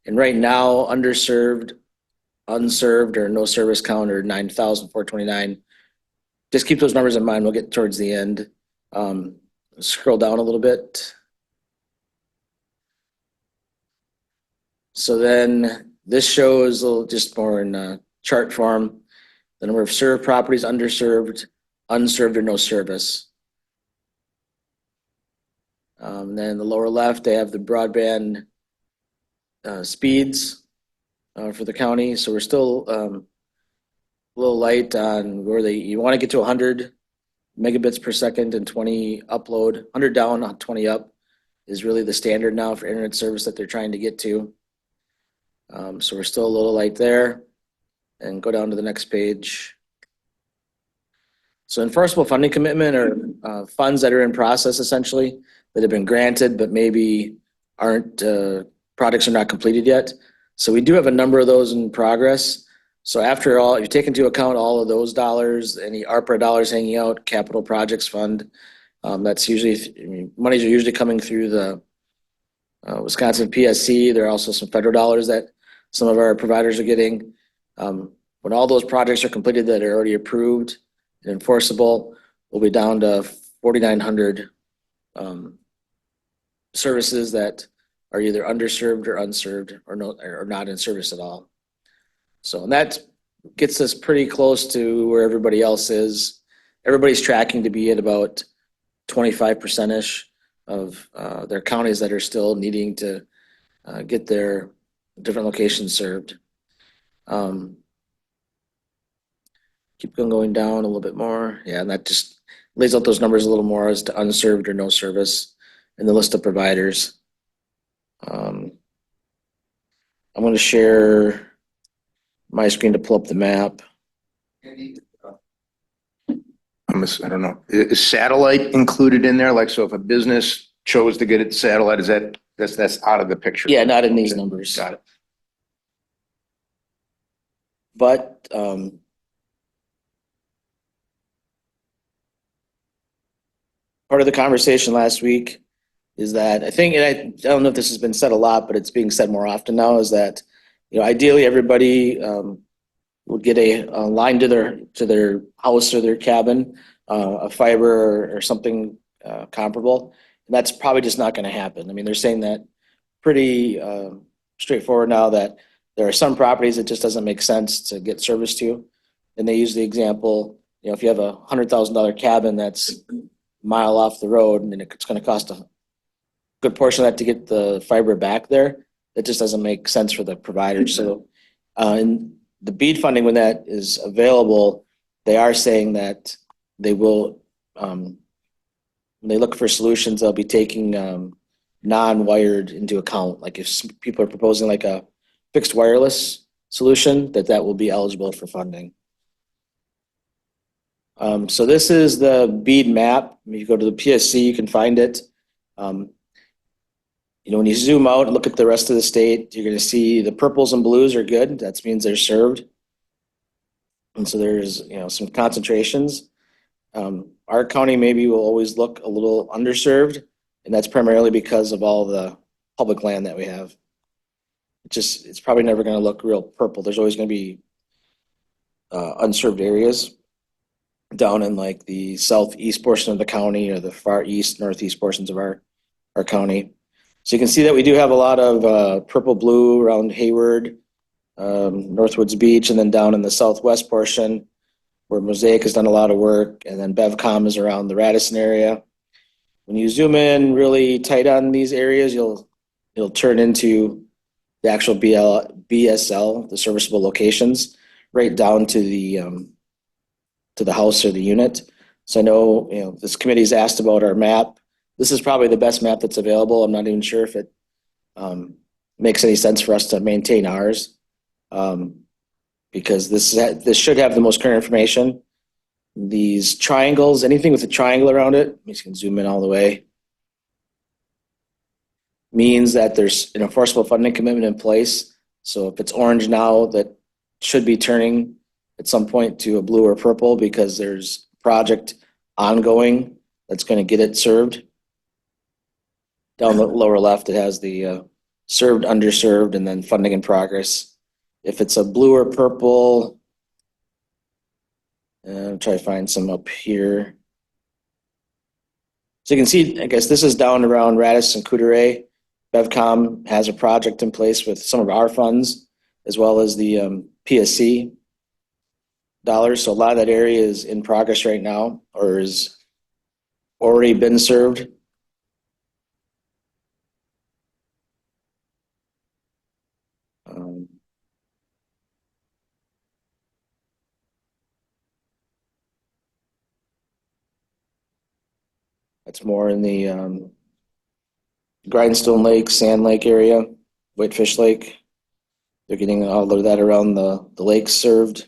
And right now, underserved, unserved, or no service count are 9,429. Just keep those numbers in mind. We'll get towards the end. Scroll down a little bit. So then this shows a little just more in chart form, the number of served properties, underserved, unserved, or no service. Then the lower left, they have the broadband speeds for the county. So we're still a little light on where you want to get to 100 megabits per second and 20 upload. 100 down, 20 up is really the standard now for internet service that they're trying to get to. So we're still a little light there. And go down to the next page. So enforceable funding commitment are funds that are in process essentially that have been granted, but maybe aren't projects are not completed yet. So we do have a number of those in progress. So after all, if you take into account all of those dollars, any ARPA dollars hanging out, capital projects fund, that's usually, monies are usually coming through the Wisconsin PSC. There are also some federal dollars that some of our providers are getting. When all those projects are completed that are already approved and enforceable, we'll be down to 4,900 services that are either underserved or unserved or not in service at all. So, and that gets us pretty close to where everybody else is. Everybody's tracking to be at about 25%-ish of their counties that are still needing to get their different locations served. Keep going down a little bit more. Yeah, and that just lays out those numbers a little more as to unserved or no service in the list of providers. I'm going to share my screen to pull up the map. I don't know. Is satellite included in there? Like, so if a business chose to get it satellite, that's out of the picture? Yeah, not in these numbers. Got it. But part of the conversation last week is that I think, and I don't know if this has been said a lot, but it's being said more often now, is that ideally everybody would get a line to their house or their cabin, a fiber or something comparable. And that's probably just not going to happen. I mean, they're saying that pretty straightforward now, that there are some properties it just doesn't make sense to get service to. And they use the example, if you have a $100,000 cabin that's a mile off the road and it's going to cost a good portion of that to get the fiber back there, it just doesn't make sense for the provider. So in the BEAD funding, when that is available, they are saying that they will, when they look for solutions, they'll be taking non-wired into account. Like if people are proposing like a fixed wireless solution, that will be eligible for funding. So this is the BEAD map. If you go to the PSC, you can find it. When you zoom out and look at the rest of the state, you're going to see the purples and blues are good. That means they're served. And so there's, some concentrations. Our county maybe will always look a little underserved, and that's primarily because of all the public land that we have. It's probably never going to look real purple. There's always going to be unserved areas down in like the southeast portion of the county or the far east, northeast portions of our county. So you can see that we do have a lot of purple blue around Hayward, Northwoods Beach, and then down in the southwest portion where Mosaic has done a lot of work, and then BevCom is around the Radisson area. When you zoom in really tight on these areas, you'll turn into the actual BSL, the serviceable locations, right down to the house or the unit. So I know, this committee's asked about our map. This is probably the best map that's available. I'm not even sure if it makes any sense for us to maintain ours, because this should have the most current information. these triangles, anything with a triangle around it, you can zoom in all the way, means that there's an enforceable funding commitment in place. So if it's orange now, that should be turning at some point to a blue or purple because there's a project ongoing that's going to get it served. Down the lower left, it has the served, underserved, and then funding in progress. If it's a blue or purple, try to find some up here. So you can see, I guess this is down around Radis and Coudray. BevCom has a project in place with some of our funds as well as the PSC dollars. So a lot of that area is in progress right now or is already been served. That's more in the Grindstone Lake, Sand Lake area, Whitefish Lake. They're getting all of that around the lakes served.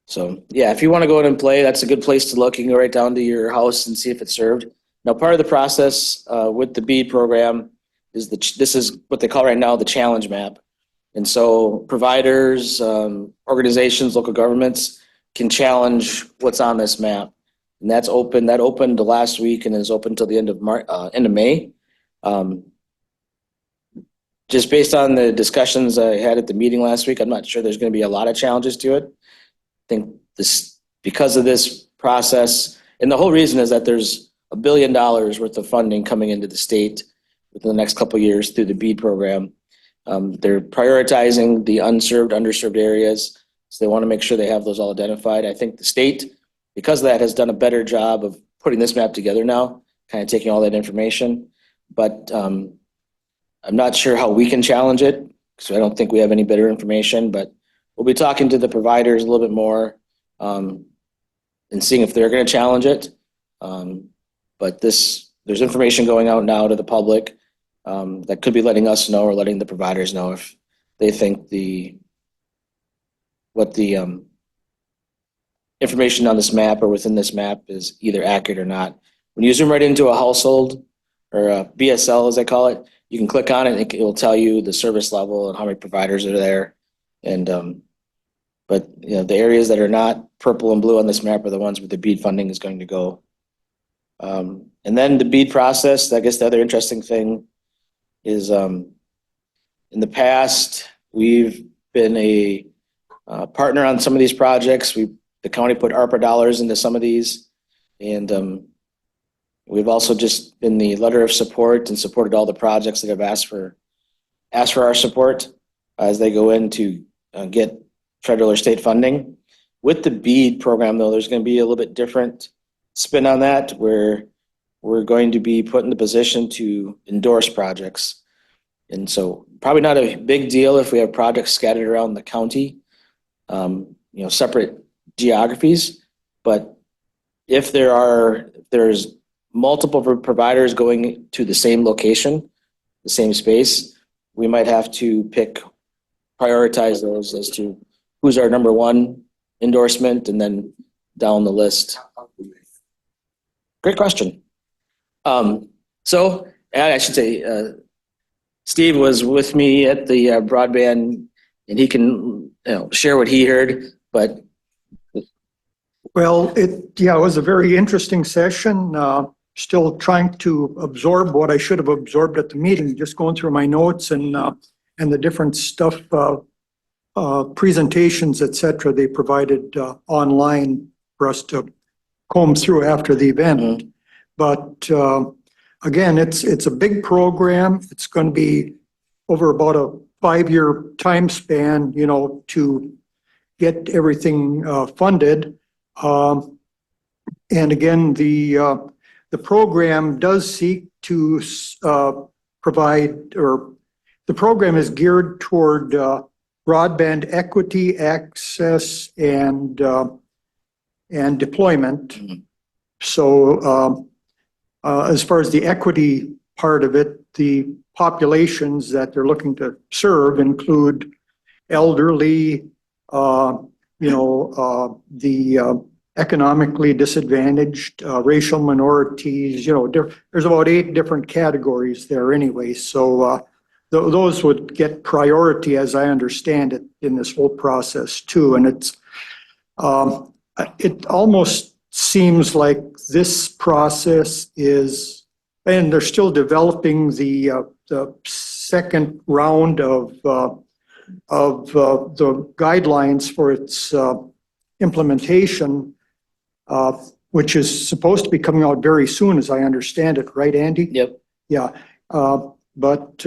So yeah, if you want to go in and play, that's a good place to look. You can go right down to your house and see if it's served. Now, part of the process with the BEAD program is this is what they call right now the challenge map. And so providers, organizations, local governments can challenge what's on this map. And that's open. That opened last week and is open till the end of May. Just based on the discussions I had at the meeting last week, I'm not sure there's going to be a lot of challenges to it. I think this, because of this process, and the whole reason is that there's $1 billion worth of funding coming into the state within the next couple of years through the BEAD program. They're prioritizing the unserved, underserved areas. So they want to make sure they have those all identified. I think the state, because of that, has done a better job of putting this map together now, kind of taking all that information. But I'm not sure how we can challenge it, because I don't think we have any better information. But we'll be talking to the providers a little bit more and seeing if they're going to challenge it. But there's information going out now to the public that could be letting us know or letting the providers know if they think what the information on this map or within this map is either accurate or not. When you zoom right into a household or a BSL, as they call it, you can click on it and it will tell you the service level and how many providers are there. And but you know, the areas that are not purple and blue on this map are the ones where the BEAD funding is going to go. And then the BEAD process, I guess the other interesting thing is in the past, we've been a partner on some of these projects. The county put ARPA dollars into some of these, and we've also just been the letter of support and supported all the projects that have asked for our support as they go in to get federal or state funding. With the BEAD program, though, there's going to be a little bit different spin on that, where we're going to be put in the position to endorse projects. And so probably not a big deal if we have projects scattered around the county, separate geographies. But if there's multiple providers going to the same location, the same space, we might have to prioritize those as to who's our number one endorsement and then down the list. Great question. So I should say, Steve was with me at the broadband, and he can share what he heard. But Well, it was a very interesting session. Still trying to absorb what I should have absorbed at the meeting, just going through my notes and the different stuff, presentations, et cetera, they provided online for us to comb through after the event. But again, it's a big program. It's going to be over about a 5-year time span, to get everything funded. And again, the program does seek to provide, or the program is geared toward broadband equity, access, and deployment. So as far as the equity part of it, the populations that they're looking to serve include elderly, the economically disadvantaged, racial minorities, there's about 8 different categories there anyway. So those would get priority, as I understand it, in this whole process too. And it almost seems like this process is, and they're still developing the second round of the guidelines for its implementation, which is supposed to be coming out very soon, as I understand it, right, Andy? Yep. Yeah. But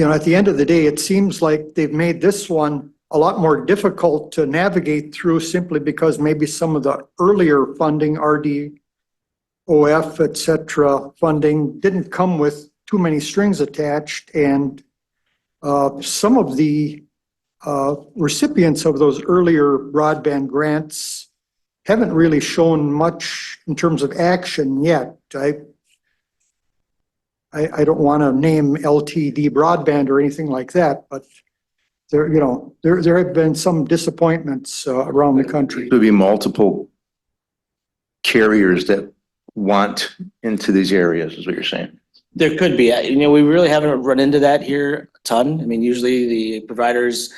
at the end of the day, it seems like they've made this one a lot more difficult to navigate through simply because maybe some of the earlier funding, RDOF, et cetera, funding didn't come with too many strings attached. And some of the recipients of those earlier broadband grants haven't really shown much in terms of action yet. I don't want to name LTD broadband or anything like that, but there have been some disappointments around the country. There'll be multiple carriers that want into these areas, is what you're saying. There could be, we really haven't run into that here a ton. I mean, usually the providers.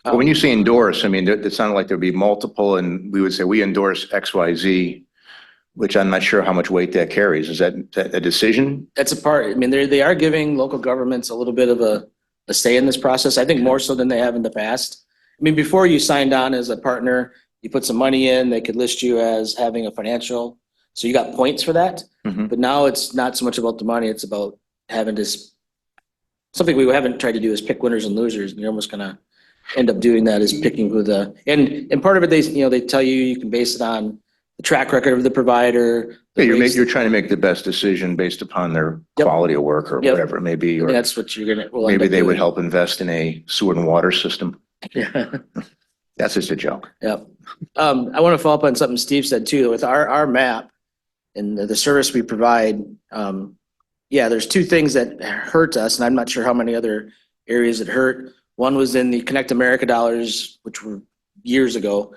But when you say endorse, I mean, it sounded like there'd be multiple and we would say, we endorse XYZ, which I'm not sure how much weight that carries. Is that a decision? That's a part, I mean, they are giving local governments a little bit of a say in this process, I think more so than they have in the past. I mean, before you signed on as a partner, you put some money in, they could list you as having a financial, so you got points for that. Mhm. But now it's not so much about the money, it's about having this, something we haven't tried to do is pick winners and losers, and you're almost gonna end up doing that is picking who and part of it, they tell you can base it on the track record of the provider. Yeah, you're trying to make the best decision based upon their Yep. quality of work or Yep. whatever it may be, or That's what you're gonna. will end maybe up they would doing. help invest in a sewer and water system. Yeah. That's just a joke. Yep. I want to follow up on something Steve said too, with our map and the service we provide. There's 2 things that hurt us, and I'm not sure how many other areas it hurt. One was in the Connect America dollars, which were years ago.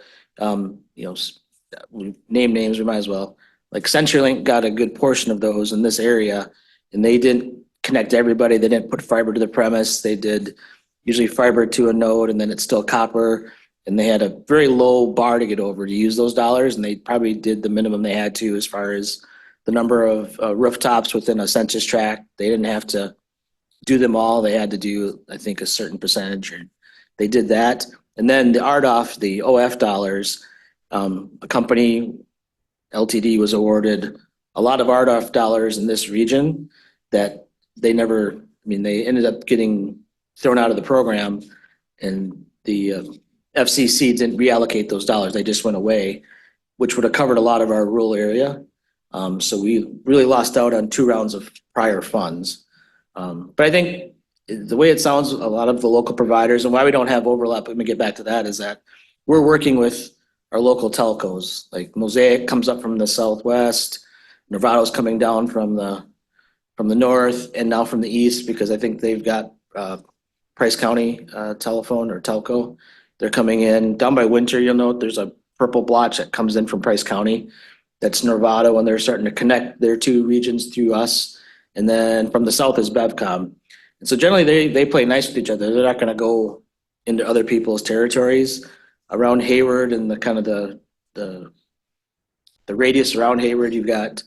We name names, we might as well. Like CenturyLink got a good portion of those in this area, and they didn't connect everybody. They didn't put fiber to the premise. They did usually fiber to a node, and then it's still copper. And they had a very low bar to get over to use those dollars, and they probably did the minimum they had to as far as the number of rooftops within a census tract. They didn't have to do them all. They had to do, I think, a certain percentage, and they did that. And then the RDOF, the OF dollars, a company, LTD, was awarded a lot of RDOF dollars in this region that they ended up getting thrown out of the program, and the FCC didn't reallocate those dollars. They just went away, which would have covered a lot of our rural area. So we really lost out on 2 rounds of prior funds. But I think the way it sounds, a lot of the local providers, and why we don't have overlap, let me get back to that, is that we're working with our local telcos. Like Mosaic comes up from the southwest, Nervado's coming down from the north, and now from the east, because I think they've got Price County telephone or telco. They're coming in. Down by Winter, you'll note there's a purple blotch that comes in from Price County. That's Nervado, and they're starting to connect their 2 regions through us. And then from the south is Bevcom. And so generally they play nice with each other. They're not gonna go into other people's territories. Around Hayward and the kind of the radius around Hayward, you've got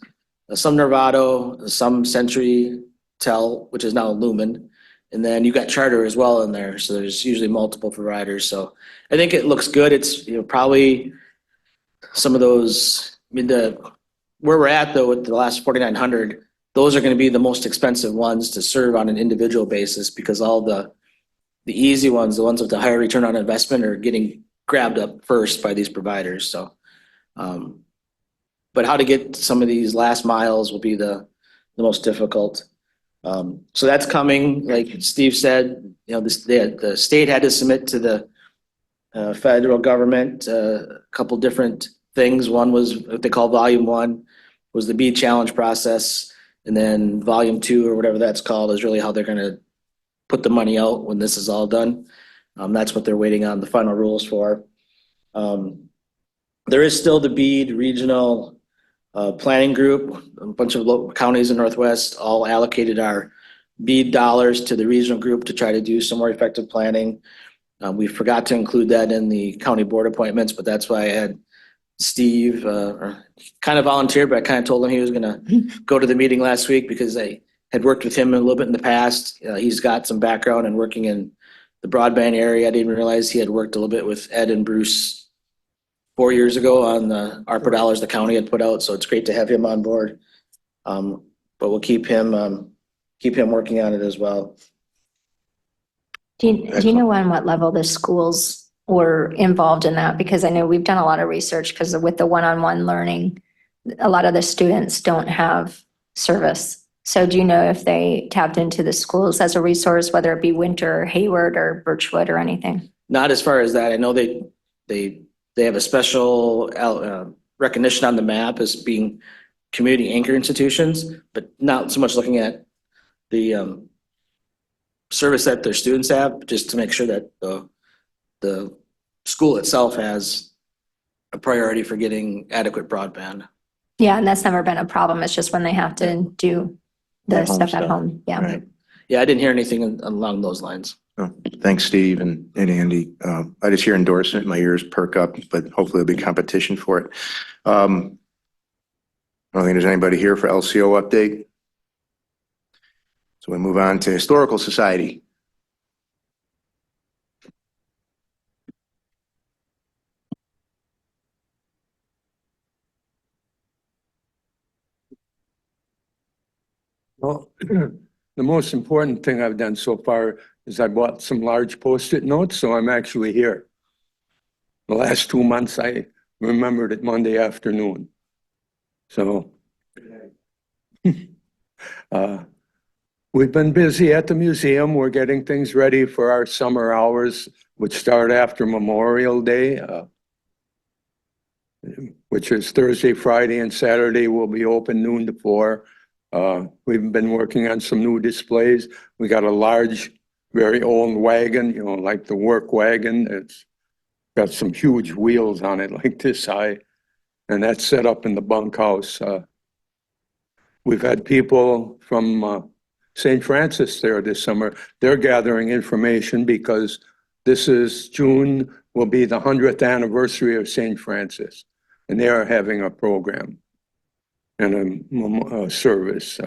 some Nervado, some Century Tel, which is now Lumen. And then you've got Charter as well in there. So there's usually multiple providers. So I think it looks good. It's, probably some of those, where we're at though with the last 4,900, those are going to be the most expensive ones to serve on an individual basis, because all the easy ones, the ones with the higher return on investment, are getting grabbed up first by these providers. So, but how to get some of these last miles will be the most difficult. So that's coming, like Steve said, the state had to submit to the federal government a couple different things. One was what they call volume 1 was the BEAD challenge process. And then volume 2, or whatever that's called, is really how they're going to put the money out when this is all done. That's what they're waiting on the final rules for. There is still the Bede Regional Planning Group. A bunch of local counties in Northwest all allocated our Bede dollars to the regional group to try to do some more effective planning. We forgot to include that in the county board appointments, but that's why I had Steve kind of volunteered, but I kind of told him he was gonna go to the meeting last week because I had worked with him a little bit in the past. He's got some background in working in the broadband area. I didn't realize he had worked a little bit with Ed and Bruce 4 years ago on the ARPA dollars the county had put out. So it's great to have him on board. But we'll keep him working on it as well. Do you know on what level the schools were involved in that? Because I know we've done a lot of research because with the one-on-one learning, a lot of the students don't have service. So do you know if they tapped into the schools as a resource, whether it be Winter, Hayward, or Birchwood or anything? Not as far as that. I know they have a special recognition on the map as being community anchor institutions, but not so much looking at the service that their students have, just to make sure that the school itself has a priority for getting adequate broadband. Yeah, and that's never been a problem. It's just when they have to do the At home stuff at stuff. home. Yeah. Right. Yeah, I didn't hear anything along those lines. Oh, thanks, Steve and Andy. I just hear endorsement, my ears perk up, but hopefully there'll be competition for it. I don't think there's anybody here for LCO update. So we move on to Historical Society. Well, the most important thing I've done so far is I bought some large Post-it notes, so I'm actually here. The last 2 months, I remembered it Monday afternoon. So we've been busy at the museum. We're getting things ready for our summer hours, which start after Memorial Day, which is Thursday, Friday, and Saturday. We'll be open noon to 4. We've been working on some new displays. We got a large, very old wagon, you know, like the work wagon. It's got some huge wheels on it like this high, and that's set up in the bunkhouse. We've had people from St. Francis there this summer. They're gathering information because this is June, will be the 100th anniversary of St. Francis, and they are having a program and a service.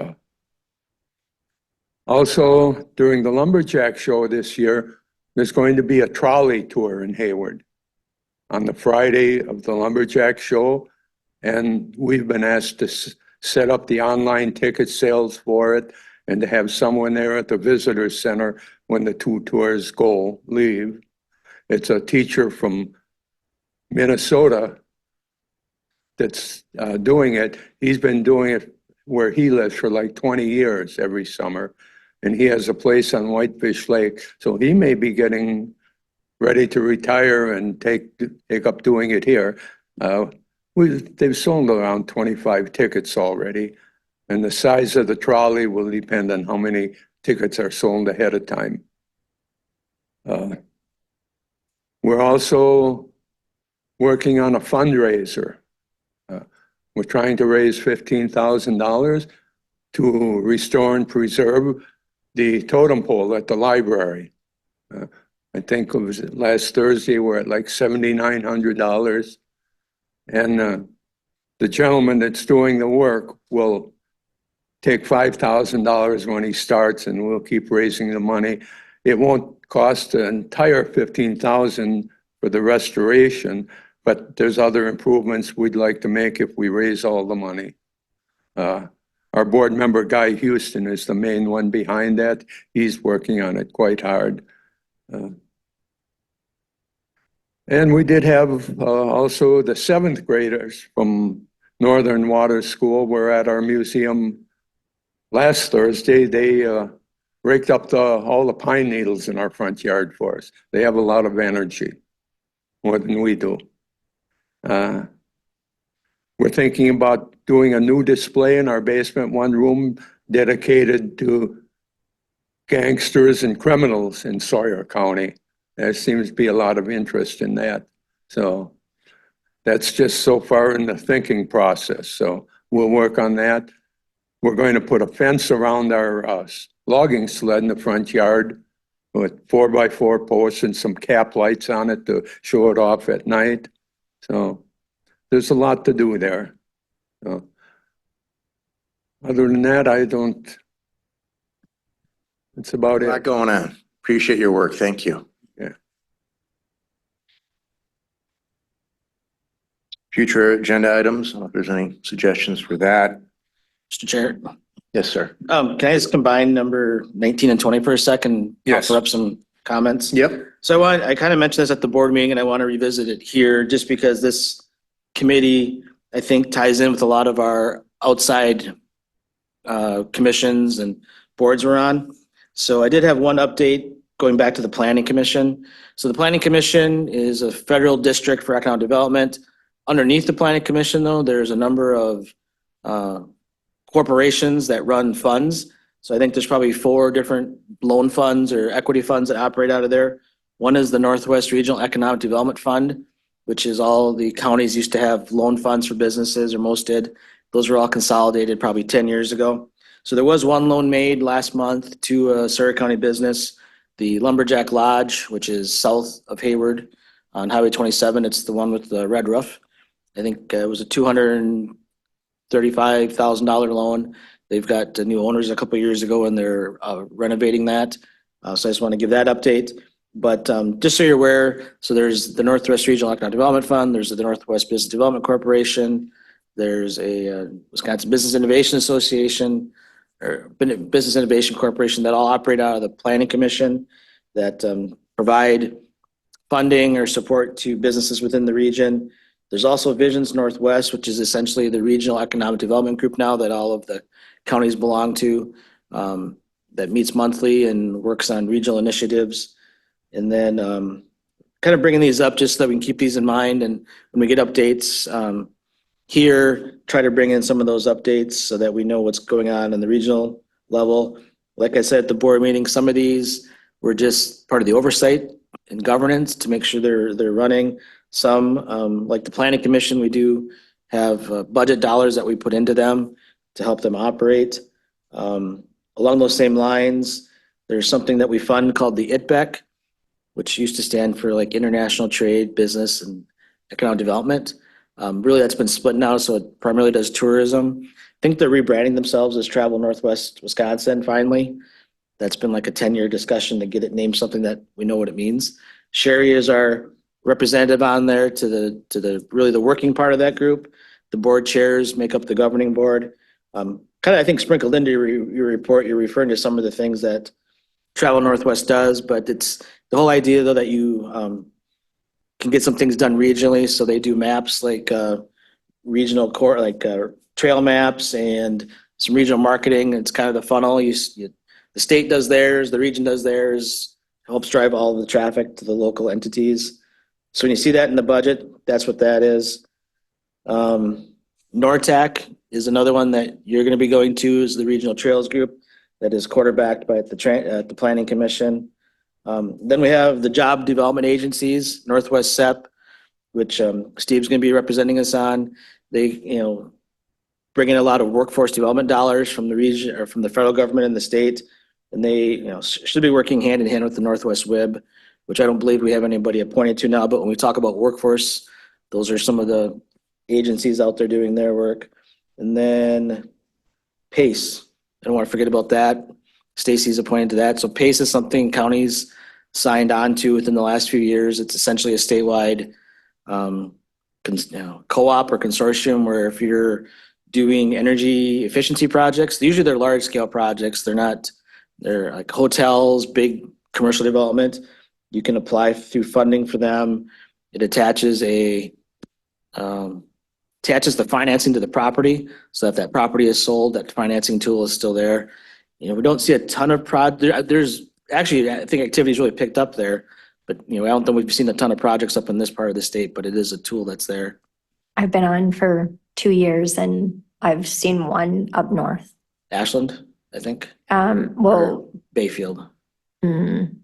Also, during the Lumberjack Show this year, there's going to be a trolley tour in Hayward on the Friday of the Lumberjack Show, and we've been asked to set up the online ticket sales for it and to have someone there at the visitor center when the 2 tours leave. It's a teacher from Minnesota that's doing it. He's been doing it where he lives for like 20 years every summer. And he has a place on Whitefish Lake. So he may be getting ready to retire and take up doing it here. They've sold around 25 tickets already. And the size of the trolley will depend on how many tickets are sold ahead of time. We're also working on a fundraiser. We're trying to raise $15,000 to restore and preserve the totem pole at the library. I think it was last Thursday, we're at like $7,900. And the gentleman that's doing the work will take $5,000 when he starts, and we'll keep raising the money. It won't cost the entire $15,000 for the restoration, but there's other improvements we'd like to make if we raise all the money. Our board member, Guy Houston, is the main one behind that. He's working on it quite hard. And we did have also the 7th graders from Northern Water School were at our museum last Thursday. They raked up all the pine needles in our front yard for us. They have a lot of energy, more than we do. We're thinking about doing a new display in our basement, one room dedicated to gangsters and criminals in Sawyer County. There seems to be a lot of interest in that. So that's just so far in the thinking process. So we'll work on that. We're going to put a fence around our logging sled in the front yard with 4x4 posts and some cap lights on it to show it off at night. So there's a lot to do there. So other than that, that's about A lot it. going on. Appreciate your work. Thank you. Yeah. Future agenda items, I don't know if there's any suggestions for that. Mr. Chair, Yes, sir. can I just combine number 19 and 20 for a second? Yes. Offer up some comments. Yep. So I kind of mentioned this at the board meeting and I want to revisit it here just because this committee, I think, ties in with a lot of our outside commissions and boards we're on. So I did have one update going back to the Planning Commission. So the Planning Commission is a federal district for economic development. Underneath the Planning Commission, though, there's a number of corporations that run funds. So I think there's probably 4 different loan funds or equity funds that operate out of there. One is the Northwest Regional Economic Development Fund, which is all the counties used to have loan funds for businesses, or most did. Those were all consolidated probably 10 years ago. So there was one loan made last month to a Sawyer County business, the Lumberjack Lodge, which is south of Hayward on Highway 27. It's the one with the red roof. I think it was a $235,000 loan. They've got new owners a couple of years ago and they're renovating that. So I just want to give that update. But just so you're aware, so there's the Northwest Regional Economic Development Fund, there's the Northwest Business Development Corporation, there's a Wisconsin Business Innovation Association, or Business Innovation Corporation that all operate out of the Planning Commission that provide funding or support to businesses within the region. There's also Visions Northwest, which is essentially the regional economic development group now that all of the counties belong to, that meets monthly and works on regional initiatives. And then kind of bringing these up just so that we can keep these in mind. And when we get updates here, try to bring in some of those updates so that we know what's going on in the regional level. Like I said at the board meeting, some of these were just part of the oversight and governance to make sure they're running. Some, like the Planning Commission, we do have budget dollars that we put into them to help them operate. Along those same lines, there's something that we fund called the ITBEC, which used to stand for like International Trade, Business, and Economic Development. Really, that's been split now, so it primarily does tourism. I think they're rebranding themselves as Travel Northwest Wisconsin, finally. That's been like a 10-year discussion to get it named something that we know what it means. Sherry is our representative on there to the really the working part of that group. The board chairs make up the governing board. Kind of, I think, sprinkled into your report, you're referring to some of the things that Travel Northwest does, but it's the whole idea, though, that you can get some things done regionally. So they do maps like regional core, like trail maps and some regional marketing. It's kind of the funnel. The state does theirs, the region does theirs, helps drive all the traffic to the local entities. So when you see that in the budget, that's what that is. NORTAC is another one that you're going to be going to, is the regional trails group that is quarterbacked by the Planning Commission. Then we have the job development agencies, Northwest SEP, which Steve's going to be representing us on. They, bring in a lot of workforce development dollars from the region or from the federal government and the state. And they, should be working hand in hand with the Northwest WIB, which I don't believe we have anybody appointed to now. But when we talk about workforce, those are some of the agencies out there doing their work. And then PACE, I don't want to forget about that. Stacy's appointed to that. So PACE is something counties signed on to within the last few years. It's essentially a statewide co-op or consortium where if you're doing energy efficiency projects, usually they're large scale projects. They're like hotels, big commercial development. You can apply through funding for them. It attaches the financing to the property. So if that property is sold, that financing tool is still there. We don't see a ton of there's actually, I think activity's really picked up there, but I don't think we've seen a ton of projects up in this part of the state, but it is a tool that's there. I've been on for 2 years and I've seen one up north. Ashland, I think. Well, Bayfield. mm,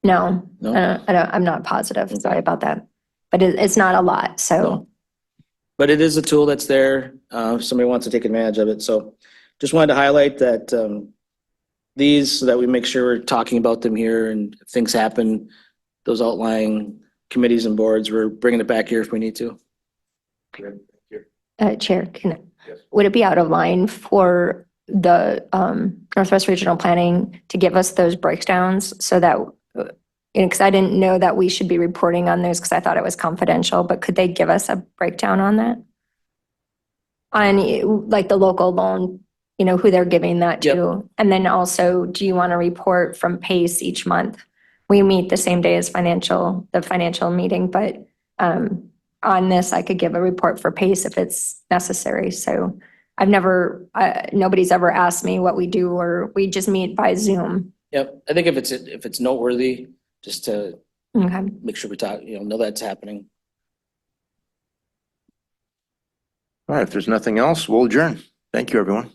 no, No? I'm not positive. Sorry about that. But it's not a lot, so. No. But it is a tool that's there, if somebody wants to take advantage of it. So just wanted to highlight that, these, so that we make sure we're talking about them here, and if things happen, those outlying committees and boards, we're bringing it back here if we need to. Chair, would it be out of line for the Northwest Regional Planning to give us those breakdowns so that, because I didn't know that we should be reporting on those because I thought it was confidential, but could they give us a breakdown on that? On like the local loan, who they're giving that to? And then also, do you want a report from PACE each month? We meet the same day as the financial meeting, but on this, I could give a report for PACE if it's necessary. So nobody's ever asked me what we do, or we just meet by Zoom. Yep, I think if it's noteworthy, just to Okay. make sure we talk, know that's happening. All right, if there's nothing else, we'll adjourn. Thank you, everyone.